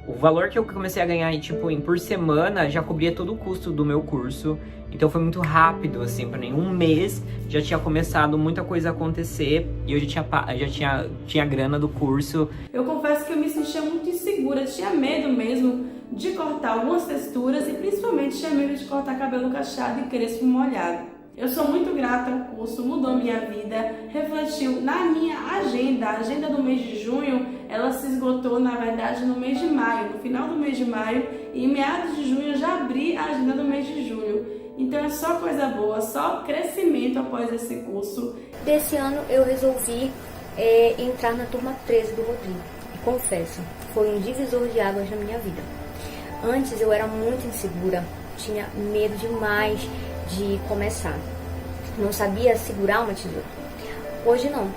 o valor que eu comecei a ganhar, tipo, por semana, já cobria todo o custo do meu curso. Então foi muito rápido, assim, para nenhum mês já tinha começado muita coisa a acontecer e eu já tinha grana do curso. Eu confesso que eu me sentia muito insegura, tinha medo mesmo de cortar algumas texturas e principalmente tinha medo de cortar cabelo cacheado e crespo molhado. Eu sou muito grata ao curso, mudou minha vida, refletiu na minha agenda. A agenda do mês de junho, ela se esgotou, na verdade, no mês de maio, no final do mês de maio, e em meados de junho eu já abri a agenda do mês de junho. Então é só coisa boa, só crescimento após esse curso. Desse ano eu resolvi entrar na turma 13 do Rodrigo. E confesso, foi um divisor de águas na minha vida. Antes eu era muito insegura, tinha medo demais de começar. Não sabia segurar uma tesoura. Hoje não.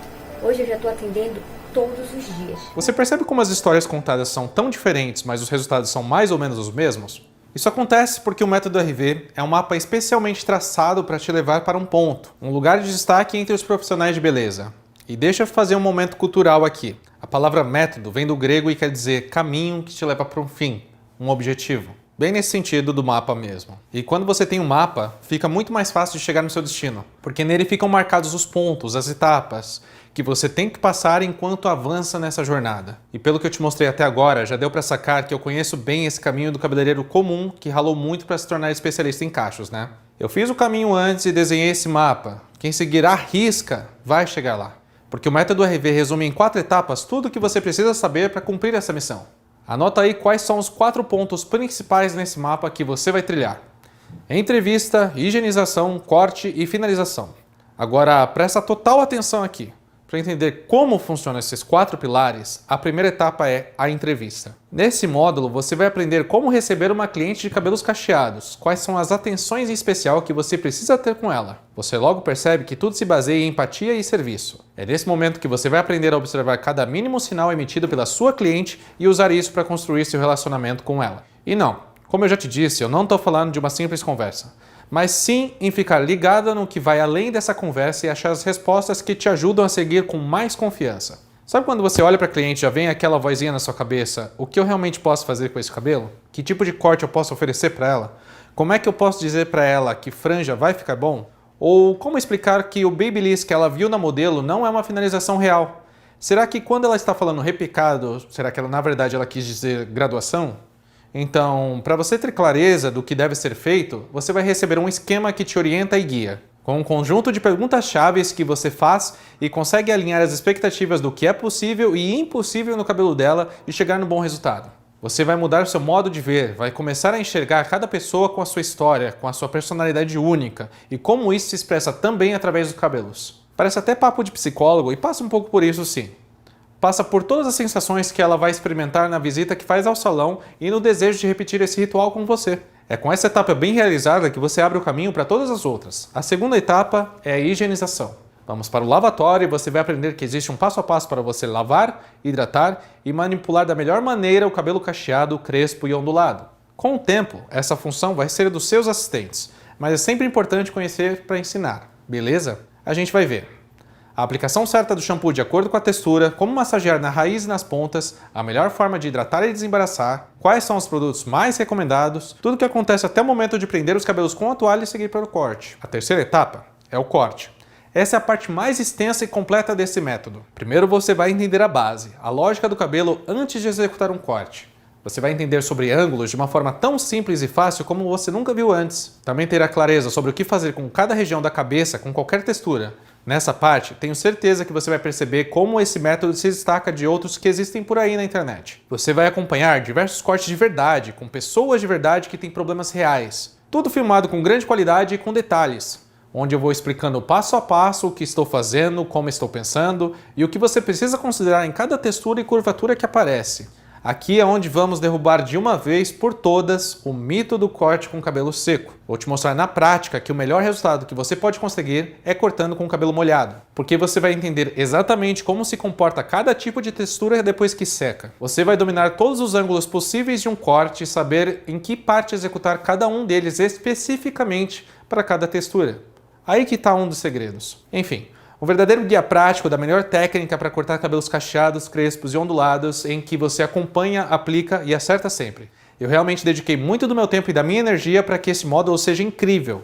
Hoje eu já estou atendendo todos os dias. Você percebe como as histórias contadas são tão diferentes, mas os resultados são mais ou menos os mesmos? Isso acontece porque o método RV é um mapa especialmente traçado para te levar para um ponto, um lugar de destaque entre os profissionais de beleza. E deixa eu fazer um momento cultural aqui. A palavra método vem do grego e quer dizer caminho que te leva para um fim, um objetivo. Bem nesse sentido do mapa mesmo. E quando você tem um mapa, fica muito mais fácil de chegar no seu destino, porque nele ficam marcados os pontos, as etapas, que você tem que passar enquanto avança nessa jornada. E pelo que eu te mostrei até agora, já deu para sacar que eu conheço bem esse caminho do cabeleireiro comum que ralou muito para se tornar especialista em cachos, né? Eu fiz o caminho antes e desenhei esse mapa. Quem seguir à risca vai chegar lá. Porque o método RV resume em 4 etapas tudo o que você precisa saber para cumprir essa missão. Anota aí quais são os 4 pontos principais nesse mapa que você vai trilhar. Entrevista, higienização, corte e finalização. Agora presta total atenção aqui. Para entender como funcionam esses 4 pilares, a primeira etapa é a entrevista. Nesse módulo, você vai aprender como receber uma cliente de cabelos cacheados, quais são as atenções em especial que você precisa ter com ela. Você logo percebe que tudo se baseia em empatia e serviço. É nesse momento que você vai aprender a observar cada mínimo sinal emitido pela sua cliente e usar isso para construir seu relacionamento com ela. E não, como eu já te disse, eu não estou falando de uma simples conversa, mas sim em ficar ligada no que vai além dessa conversa e achar as respostas que te ajudam a seguir com mais confiança. Sabe quando você olha para a cliente e já vem aquela vozinha na sua cabeça, o que eu realmente posso fazer com esse cabelo? Que tipo de corte eu posso oferecer para ela? Como é que eu posso dizer para ela que franja vai ficar bom? Ou como explicar que o babyliss que ela viu na modelo não é uma finalização real? Será que quando ela está falando repicado, será que na verdade ela quis dizer graduação? Então, para você ter clareza do que deve ser feito, você vai receber um esquema que te orienta e guia, com um conjunto de perguntas-chave que você faz e consegue alinhar as expectativas do que é possível e impossível no cabelo dela e chegar no bom resultado. Você vai mudar seu modo de ver, vai começar a enxergar cada pessoa com a sua história, com a sua personalidade única e como isso se expressa também através dos cabelos. Parece até papo de psicólogo e passa um pouco por isso sim. Passa por todas as sensações que ela vai experimentar na visita que faz ao salão e no desejo de repetir esse ritual com você. É com essa etapa bem realizada que você abre o caminho para todas as outras. A segunda etapa é a higienização. Vamos para o lavatório e você vai aprender que existe um passo a passo para você lavar, hidratar e manipular da melhor maneira o cabelo cacheado, crespo e ondulado. Com o tempo, essa função vai ser dos seus assistentes, mas é sempre importante conhecer para ensinar, beleza? A gente vai ver a aplicação certa do shampoo de acordo com a textura, como massagear na raiz e nas pontas, a melhor forma de hidratar e desembaraçar, quais são os produtos mais recomendados, tudo o que acontece até o momento de prender os cabelos com a toalha e seguir para o corte. A terceira etapa é o corte. Essa é a parte mais extensa e completa desse método. Primeiro você vai entender a base, a lógica do cabelo antes de executar um corte. Você vai entender sobre ângulos de uma forma tão simples e fácil como você nunca viu antes. Também terá clareza sobre o que fazer com cada região da cabeça com qualquer textura. Nessa parte, tenho certeza que você vai perceber como esse método se destaca de outros que existem por aí na internet. Você vai acompanhar diversos cortes de verdade, com pessoas de verdade que têm problemas reais. Tudo filmado com grande qualidade e com detalhes, onde eu vou explicando passo a passo o que estou fazendo, como estou pensando e o que você precisa considerar em cada textura e curvatura que aparece. Aqui é onde vamos derrubar de uma vez por todas o mito do corte com cabelo seco. Vou te mostrar na prática que o melhor resultado que você pode conseguir é cortando com o cabelo molhado, porque você vai entender exatamente como se comporta cada tipo de textura depois que seca. Você vai dominar todos os ângulos possíveis de um corte e saber em que parte executar cada um deles especificamente para cada textura. Aí que está um dos segredos. Enfim, um verdadeiro guia prático da melhor técnica para cortar cabelos cacheados, crespos e ondulados em que você acompanha, aplica e acerta sempre. Eu realmente dediquei muito do meu tempo e da minha energia para que esse módulo seja incrível.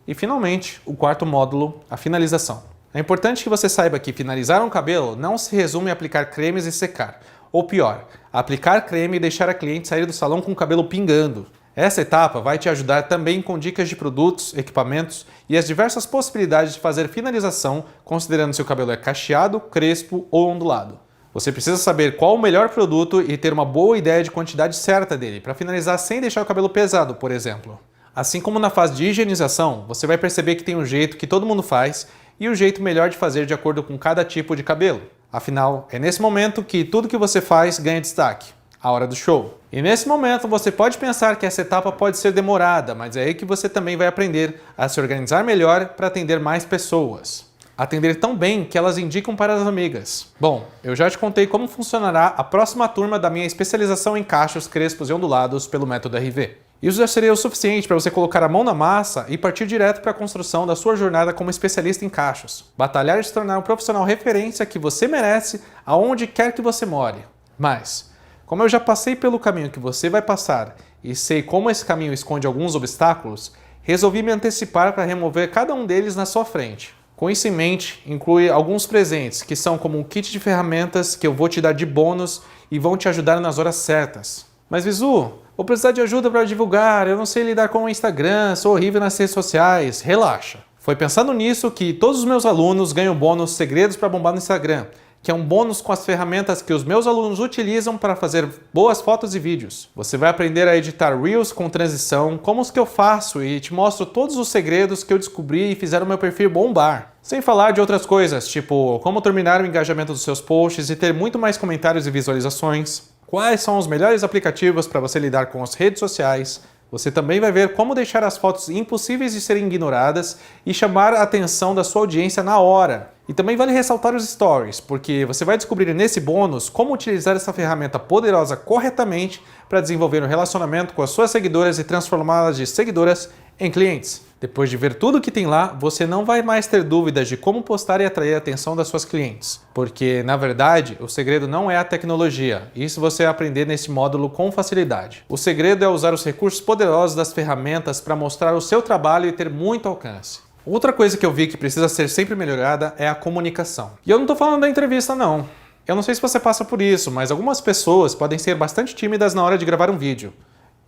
E finalmente, o quarto módulo, a finalização. É importante que você saiba que finalizar um cabelo não se resume a aplicar cremes e secar. Ou pior, aplicar creme e deixar a cliente sair do salão com o cabelo pingando. Essa etapa vai te ajudar também com dicas de produtos, equipamentos e as diversas possibilidades de fazer finalização, considerando se o cabelo é cacheado, crespo ou ondulado. Você precisa saber qual o melhor produto e ter uma boa ideia de quantidade certa dele, para finalizar sem deixar o cabelo pesado, por exemplo. Assim como na fase de higienização, você vai perceber que tem um jeito que todo mundo faz e um jeito melhor de fazer de acordo com cada tipo de cabelo. Afinal, é nesse momento que tudo que você faz ganha destaque. A hora do show. E nesse momento você pode pensar que essa etapa pode ser demorada, mas é aí que você também vai aprender a se organizar melhor para atender mais pessoas. Atender tão bem que elas indicam para as amigas. Bom, eu já te contei como funcionará a próxima turma da minha especialização em cachos, crespos e ondulados pelo método RV. Isso já seria o suficiente para você colocar a mão na massa e partir direto para a construção da sua jornada como especialista em cachos. Batalhar e se tornar um profissional referência que você merece aonde quer que você more. Mas como eu já passei pelo caminho que você vai passar e sei como esse caminho esconde alguns obstáculos, resolvi me antecipar para remover cada um deles na sua frente. Com isso em mente, inclui alguns presentes, que são como um kit de ferramentas que eu vou te dar de bônus e vão te ajudar nas horas certas. Mas Visu, vou precisar de ajuda para divulgar, eu não sei lidar com o Instagram, sou horrível nas redes sociais. Relaxa. Foi pensando nisso que todos os meus alunos ganham bônus Segredos para Bombar no Instagram, que é um bônus com as ferramentas que os meus alunos utilizam para fazer boas fotos e vídeos. Você vai aprender a editar Reels com transição, como os que eu faço, e te mostro todos os segredos que eu descobri e fizeram meu perfil bombar. Sem falar de outras coisas, tipo como terminar o engajamento dos seus posts e ter muito mais comentários e visualizações. Quais são os melhores aplicativos para você lidar com as redes sociais. Você também vai ver como deixar as fotos impossíveis de serem ignoradas e chamar a atenção da sua audiência na hora. E também vale ressaltar os stories, porque você vai descobrir nesse bônus como utilizar essa ferramenta poderosa corretamente para desenvolver um relacionamento com as suas seguidoras e transformá-las de seguidoras em clientes. Depois de ver tudo que tem lá, você não vai mais ter dúvidas de como postar e atrair a atenção das suas clientes. Porque, na verdade, o segredo não é a tecnologia. Isso você vai aprender nesse módulo com facilidade. O segredo é usar os recursos poderosos das ferramentas para mostrar o seu trabalho e ter muito alcance. Outra coisa que eu vi que precisa ser sempre melhorada é a comunicação. E eu não estou falando da entrevista, não. Eu não sei se você passa por isso, mas algumas pessoas podem ser bastante tímidas na hora de gravar um vídeo.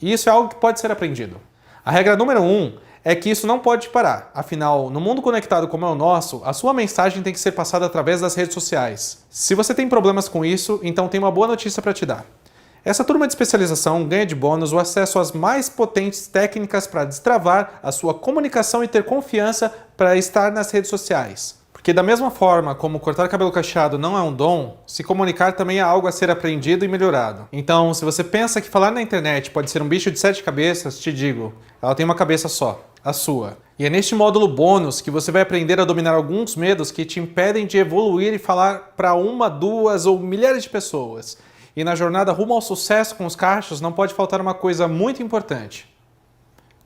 E isso é algo que pode ser aprendido. A regra número 1 é que isso não pode parar. Afinal, no mundo conectado como é o nosso, a sua mensagem tem que ser passada através das redes sociais. Se você tem problemas com isso, então tem uma boa notícia para te dar. Essa turma de especialização ganha de bônus o acesso às mais potentes técnicas para destravar a sua comunicação e ter confiança para estar nas redes sociais. Porque da mesma forma como cortar cabelo cacheado não é um dom, se comunicar também é algo a ser aprendido e melhorado. Então, se você pensa que falar na internet pode ser um bicho de 7 cabeças, te digo, ela tem uma cabeça só. a sua. E é neste módulo bônus que você vai aprender a dominar alguns medos que te impedem de evoluir e falar para uma, duas ou milhares de pessoas. E na jornada rumo ao sucesso com os cachos não pode faltar uma coisa muito importante: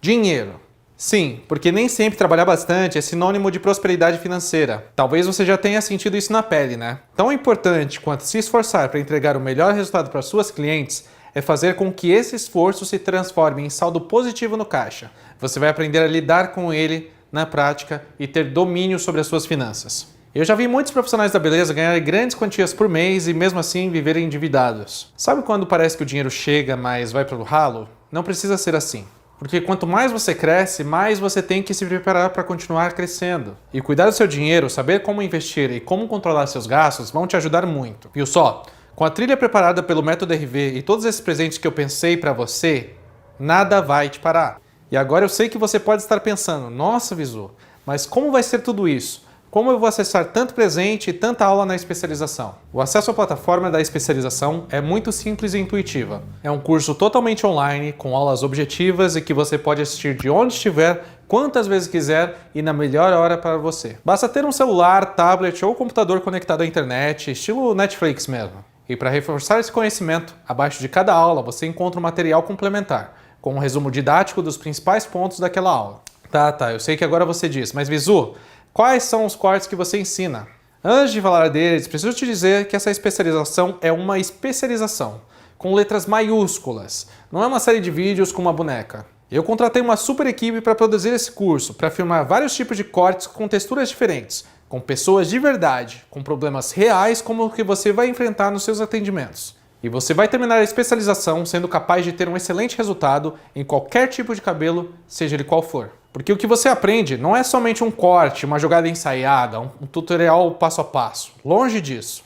dinheiro. Sim, porque nem sempre trabalhar bastante é sinônimo de prosperidade financeira. Talvez você já tenha sentido isso na pele, né? Tão importante quanto se esforçar para entregar o melhor resultado para suas clientes é fazer com que esse esforço se transforme em saldo positivo no caixa. Você vai aprender a lidar com ele na prática e ter domínio sobre as suas finanças. Eu já vi muitos profissionais da beleza ganharem grandes quantias por mês e mesmo assim viverem endividados. Sabe quando parece que o dinheiro chega, mas vai para o ralo? Não precisa ser assim. Porque quanto mais você cresce, mais você tem que se preparar para continuar crescendo. E cuidar do seu dinheiro, saber como investir e como controlar seus gastos vão te ajudar muito. Viu só? Com a trilha preparada pelo Método RV e todos esses presentes que eu pensei para você, nada vai te parar. E agora eu sei que você pode estar pensando: nossa, Visu, mas como vai ser tudo isso? Como eu vou acessar tanto presente e tanta aula na especialização? O acesso à plataforma da especialização é muito simples e intuitiva. É um curso totalmente online, com aulas objetivas e que você pode assistir de onde estiver, quantas vezes quiser e na melhor hora para você. Basta ter um celular, tablet ou computador conectado à internet, estilo Netflix mesmo. E para reforçar esse conhecimento, abaixo de cada aula você encontra um material complementar, com um resumo didático dos principais pontos daquela aula. Tá, eu sei que agora você diz, mas Visu, quais são os cortes que você ensina? Antes de falar deles, preciso te dizer que essa especialização é uma especialização, com letras maiúsculas. Não é uma série de vídeos com uma boneca. Eu contratei uma super equipe para produzir esse curso, para filmar vários tipos de cortes com texturas diferentes, com pessoas de verdade, com problemas reais como o que você vai enfrentar nos seus atendimentos. E você vai terminar a especialização sendo capaz de ter um excelente resultado em qualquer tipo de cabelo, seja ele qual for. Porque o que você aprende não é somente um corte, uma jogada ensaiada, um tutorial passo a passo. Longe disso.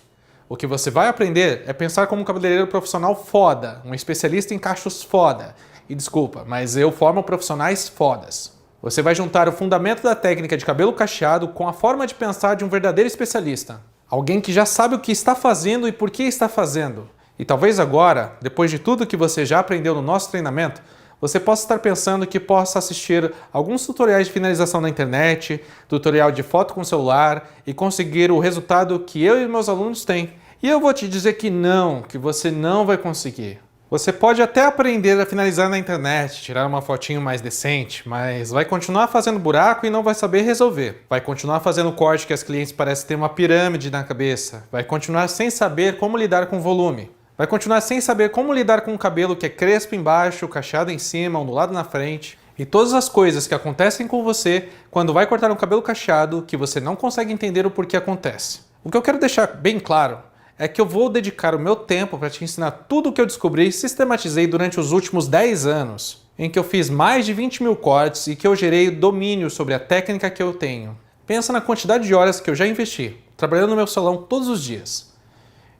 O que você vai aprender é pensar como um cabeleireiro profissional foda, um especialista em cachos foda. E desculpa, mas eu formo profissionais fodas. Você vai juntar o fundamento da técnica de cabelo cacheado com a forma de pensar de um verdadeiro especialista. Alguém que já sabe o que está fazendo e por que está fazendo. E talvez agora, depois de tudo que você já aprendeu no nosso treinamento, você possa estar pensando que possa assistir alguns tutoriais de finalização na internet, tutorial de foto com celular e conseguir o resultado que eu e meus alunos têm. E eu vou te dizer que você não vai conseguir. Você pode até aprender a finalizar na internet, tirar uma fotinho mais decente, mas vai continuar fazendo buraco e não vai saber resolver. Vai continuar fazendo corte que as clientes parecem ter uma pirâmide na cabeça. Vai continuar sem saber como lidar com volume. Vai continuar sem saber como lidar com um cabelo que é crespo embaixo, cacheado em cima, ondulado na frente. E todas as coisas que acontecem com você quando vai cortar um cabelo cacheado que você não consegue entender o porquê acontece. O que eu quero deixar bem claro é que eu vou dedicar o meu tempo para te ensinar tudo o que eu descobri e sistematizei durante os últimos 10 anos, em que eu fiz mais de 20 mil cortes e que eu gerei domínio sobre a técnica que eu tenho. Pensa na quantidade de horas que eu já investi, trabalhando no meu salão todos os dias.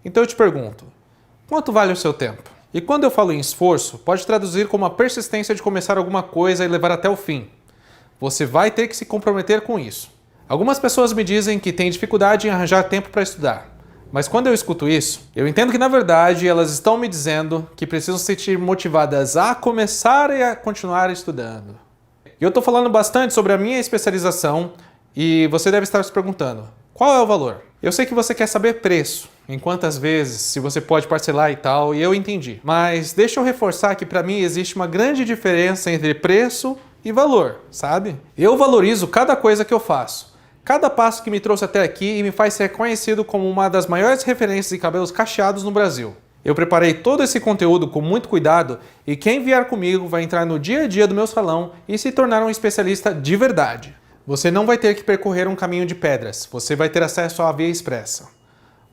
Então eu te pergunto, quanto vale o seu tempo? E quando eu falo em esforço, pode traduzir como a persistência de começar alguma coisa e levar até o fim. Você vai ter que se comprometer com isso. Algumas pessoas me dizem que têm dificuldade em arranjar tempo para estudar. Mas quando eu escuto isso, eu entendo que na verdade elas estão me dizendo que precisam se sentir motivadas a começar e a continuar estudando. E eu estou falando bastante sobre a minha especialização e você deve estar se perguntando, qual é o valor? Eu sei que você quer saber preço, em quantas vezes, se você pode parcelar e tal, e eu entendi. Mas deixa eu reforçar que para mim existe uma grande diferença entre preço e valor, sabe? Eu valorizo cada coisa que eu faço. Cada passo que me trouxe até aqui e me faz ser conhecido como uma das maiores referências de cabelos cacheados no Brasil. Eu preparei todo esse conteúdo com muito cuidado e quem vier comigo vai entrar no dia a dia do meu salão e se tornar um especialista de verdade. Você não vai ter que percorrer um caminho de pedras, você vai ter acesso à via expressa.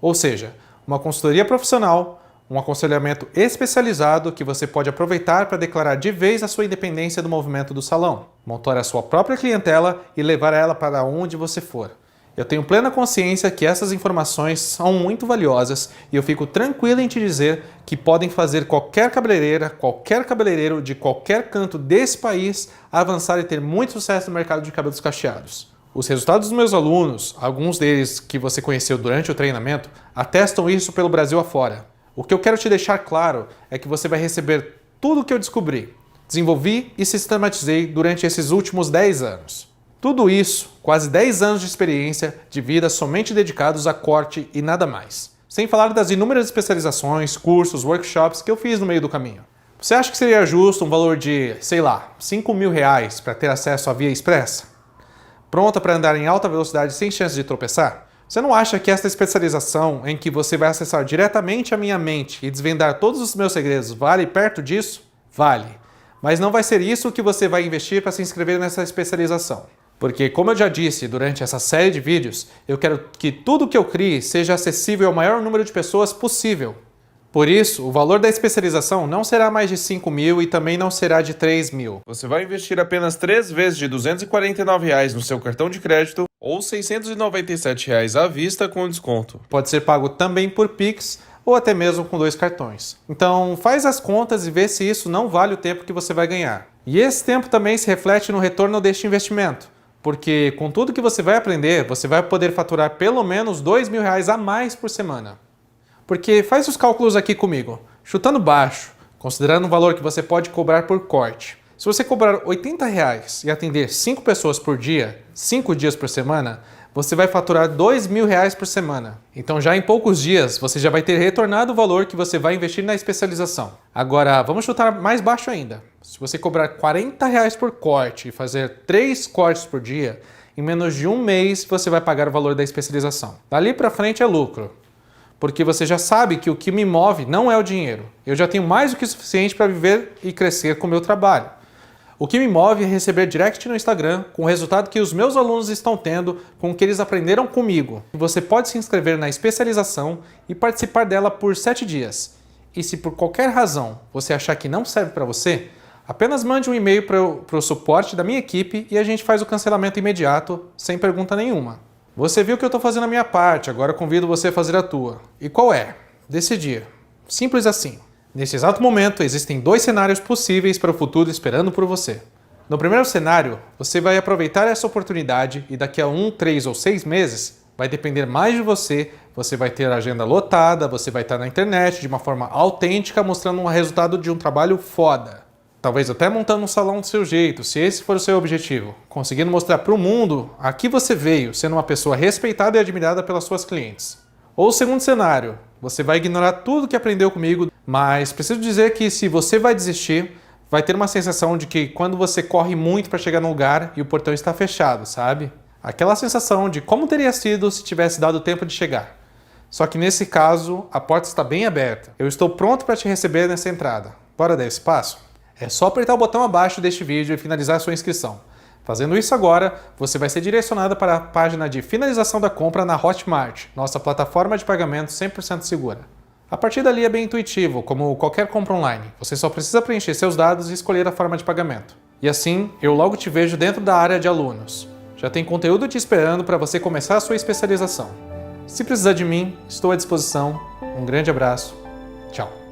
Ou seja, uma consultoria profissional, um aconselhamento especializado que você pode aproveitar para declarar de vez a sua independência do movimento do salão, montar a sua própria clientela e levar ela para onde você for. Eu tenho plena consciência que essas informações são muito valiosas e eu fico tranquilo em te dizer que podem fazer qualquer cabeleireira, qualquer cabeleireiro de qualquer canto desse país avançar e ter muito sucesso no mercado de cabelos cacheados. Os resultados dos meus alunos, alguns deles que você conheceu durante o treinamento, atestam isso pelo Brasil afora. O que eu quero te deixar claro é que você vai receber tudo o que eu descobri, desenvolvi e sistematizei durante esses últimos 10 anos. Tudo isso, quase 10 anos de experiência de vida somente dedicados a corte e nada mais. Sem falar das inúmeras especializações, cursos, workshops que eu fiz no meio do caminho. Você acha que seria justo um valor de, sei lá, R$5.000 para ter acesso à via expressa? Pronta para andar em alta velocidade sem chance de tropeçar? Você não acha que essa especialização em que você vai acessar diretamente a minha mente e desvendar todos os meus segredos vale perto disso? Vale. Mas não vai ser isso que você vai investir para se inscrever nessa especialização. Porque, como eu já disse durante essa série de vídeos, eu quero que tudo que eu crie seja acessível ao maior número de pessoas possível. Por isso, o valor da especialização não será mais de R$5.000 e também não será de R$3.000. Você vai investir apenas 3 vezes de R$249 no seu cartão de crédito ou R$697 à vista com desconto. Pode ser pago também por Pix ou até mesmo com 2 cartões. Então, faz as contas e vê se isso não vale o tempo que você vai ganhar. E esse tempo também se reflete no retorno deste investimento. Porque com tudo que você vai aprender, você vai poder faturar pelo menos R$2.000 a mais por semana. Porque faz os cálculos aqui comigo, chutando baixo, considerando o valor que você pode cobrar por corte. Se você cobrar R$80 e atender 5 pessoas por dia, 5 dias por semana, você vai faturar R$2.000 por semana. Então já em poucos dias você já vai ter retornado o valor que você vai investir na especialização. Agora vamos chutar mais baixo ainda. Se você cobrar R$40 por corte e fazer 3 cortes por dia, em menos de um mês você vai pagar o valor da especialização. Dali para frente é lucro. Porque você já sabe que o que me move não é o dinheiro. Eu já tenho mais do que o suficiente para viver e crescer com o meu trabalho. O que me move é receber direct no Instagram com o resultado que os meus alunos estão tendo com o que eles aprenderam comigo. Você pode se inscrever na especialização e participar dela por 7 dias. E se por qualquer razão você achar que não serve para você, apenas mande um e-mail para o suporte da minha equipe e a gente faz o cancelamento imediato, sem pergunta nenhuma. Você viu que eu estou fazendo a minha parte, agora convido você a fazer a tua. E qual é? Decidir. Simples assim. Nesse exato momento, existem 2 cenários possíveis para o futuro esperando por você. No primeiro cenário, você vai aproveitar essa oportunidade e daqui a 1, 3 ou 6 meses, vai depender mais de você, você vai ter a agenda lotada, você vai estar na internet de uma forma autêntica, mostrando um resultado de um trabalho foda. Talvez até montando um salão do seu jeito, se esse for o seu objetivo. Conseguindo mostrar para o mundo a que você veio, sendo uma pessoa respeitada e admirada pelas suas clientes. Ou o segundo cenário, você vai ignorar tudo que aprendeu comigo, mas preciso dizer que se você vai desistir, vai ter uma sensação de que quando você corre muito para chegar no lugar e o portão está fechado, sabe? Aquela sensação de como teria sido se tivesse dado tempo de chegar. Só que nesse caso, a porta está bem aberta. Eu estou pronto para te receber nessa entrada. Bora dar esse passo? É só apertar o botão abaixo deste vídeo e finalizar a sua inscrição. Fazendo isso agora, você vai ser direcionado para a página de finalização da compra na Hotmart, nossa plataforma de pagamento 100% segura. A partir dali é bem intuitivo, como qualquer compra online. Você só precisa preencher seus dados e escolher a forma de pagamento. E assim, eu logo te vejo dentro da área de alunos. Já tem conteúdo te esperando para você começar a sua especialização. Se precisar de mim, estou à disposição. Um grande abraço. Tchau.